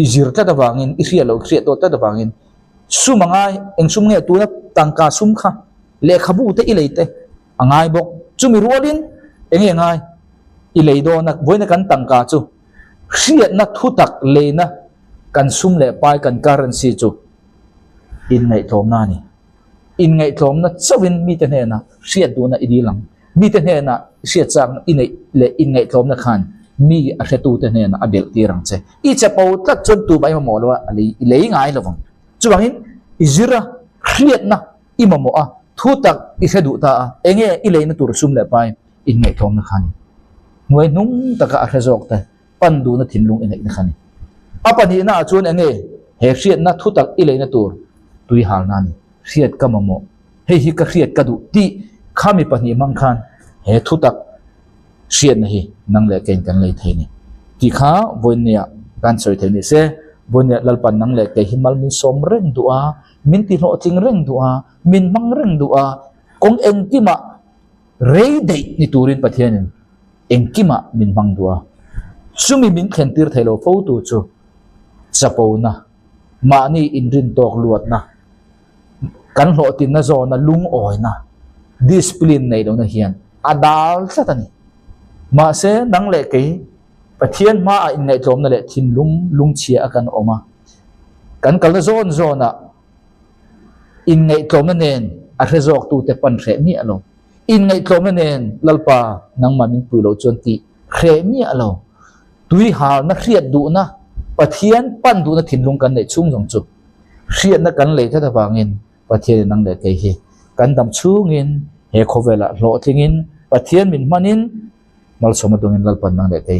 I zir ta da wangin I riat lo riat do ta da wangin sumangai eng sum nge tu na tangka sum kha le khabu te ilei te angai bok chumi rualin enge ngai ilei do na voina kan tangka chu riat na thu tak le na kan sum le pai kan currency chu in ngai thom na ni in ngai thom na chawin mi te ne na riat du na idi lang mi te ne na riat chang in ngai thom na khan mi a hretu te ne na abel ti rang che I chapo tat chon tu bai mo lo ali lei ngai lovang chuwangin izira riat na I mo a thu tak I hredu ta enge I lei na tur sum le pai in ngai thom na khan nuai nung taka a hrezok te pandu na thinlung in ngai na khan apani na chuan enge he riat na thu tak I lei na tur tui hal na ni riat ka mo hei hi ka riat ka du ti khami pani mang khan he thu tak riat na hi nang le ken kan lei thei ni ti kha voinia kan soi thei ni se voinia lalpan nang le ke himal min som reng du'a min ti lo ting reng du'a min mang reng du'a kong eng ti ma rei dei ni turin pathianin eng ki ma min mang du'a sumi min khen tir thei lo fo tu chu chapo na ma ni in rin tok luat na kan lo tin na zo na lung oi na discipline nei lo na hian adal satani ma se nang le ke pathian ma in ngai tlom na le thin lung chia akan oma kan kal na zona in ngai tlom na nen a rezok tu te pan re mi alo in ngai tlom na nen lalpa nang ma min pu lo chon ti re mi alo tui hal na riat du na pathian pan du na thin lung kan nei chung jong chu riat na kan le ta da wangin pathian nang le ke hi kan dam chungin he khovela lo thingin pathian min manin mal somadungin lalpan nang le ke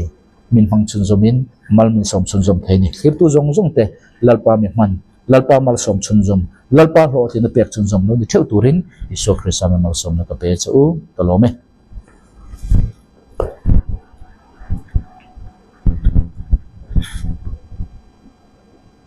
min hang chun zomin mal min som chun zom thei ni khir tu zong te lalpa mi man lalpa mal som chun zom lalpa ho thina pek chun zom no ni theu turin Isu Krista mal som na ka pe chu to lo me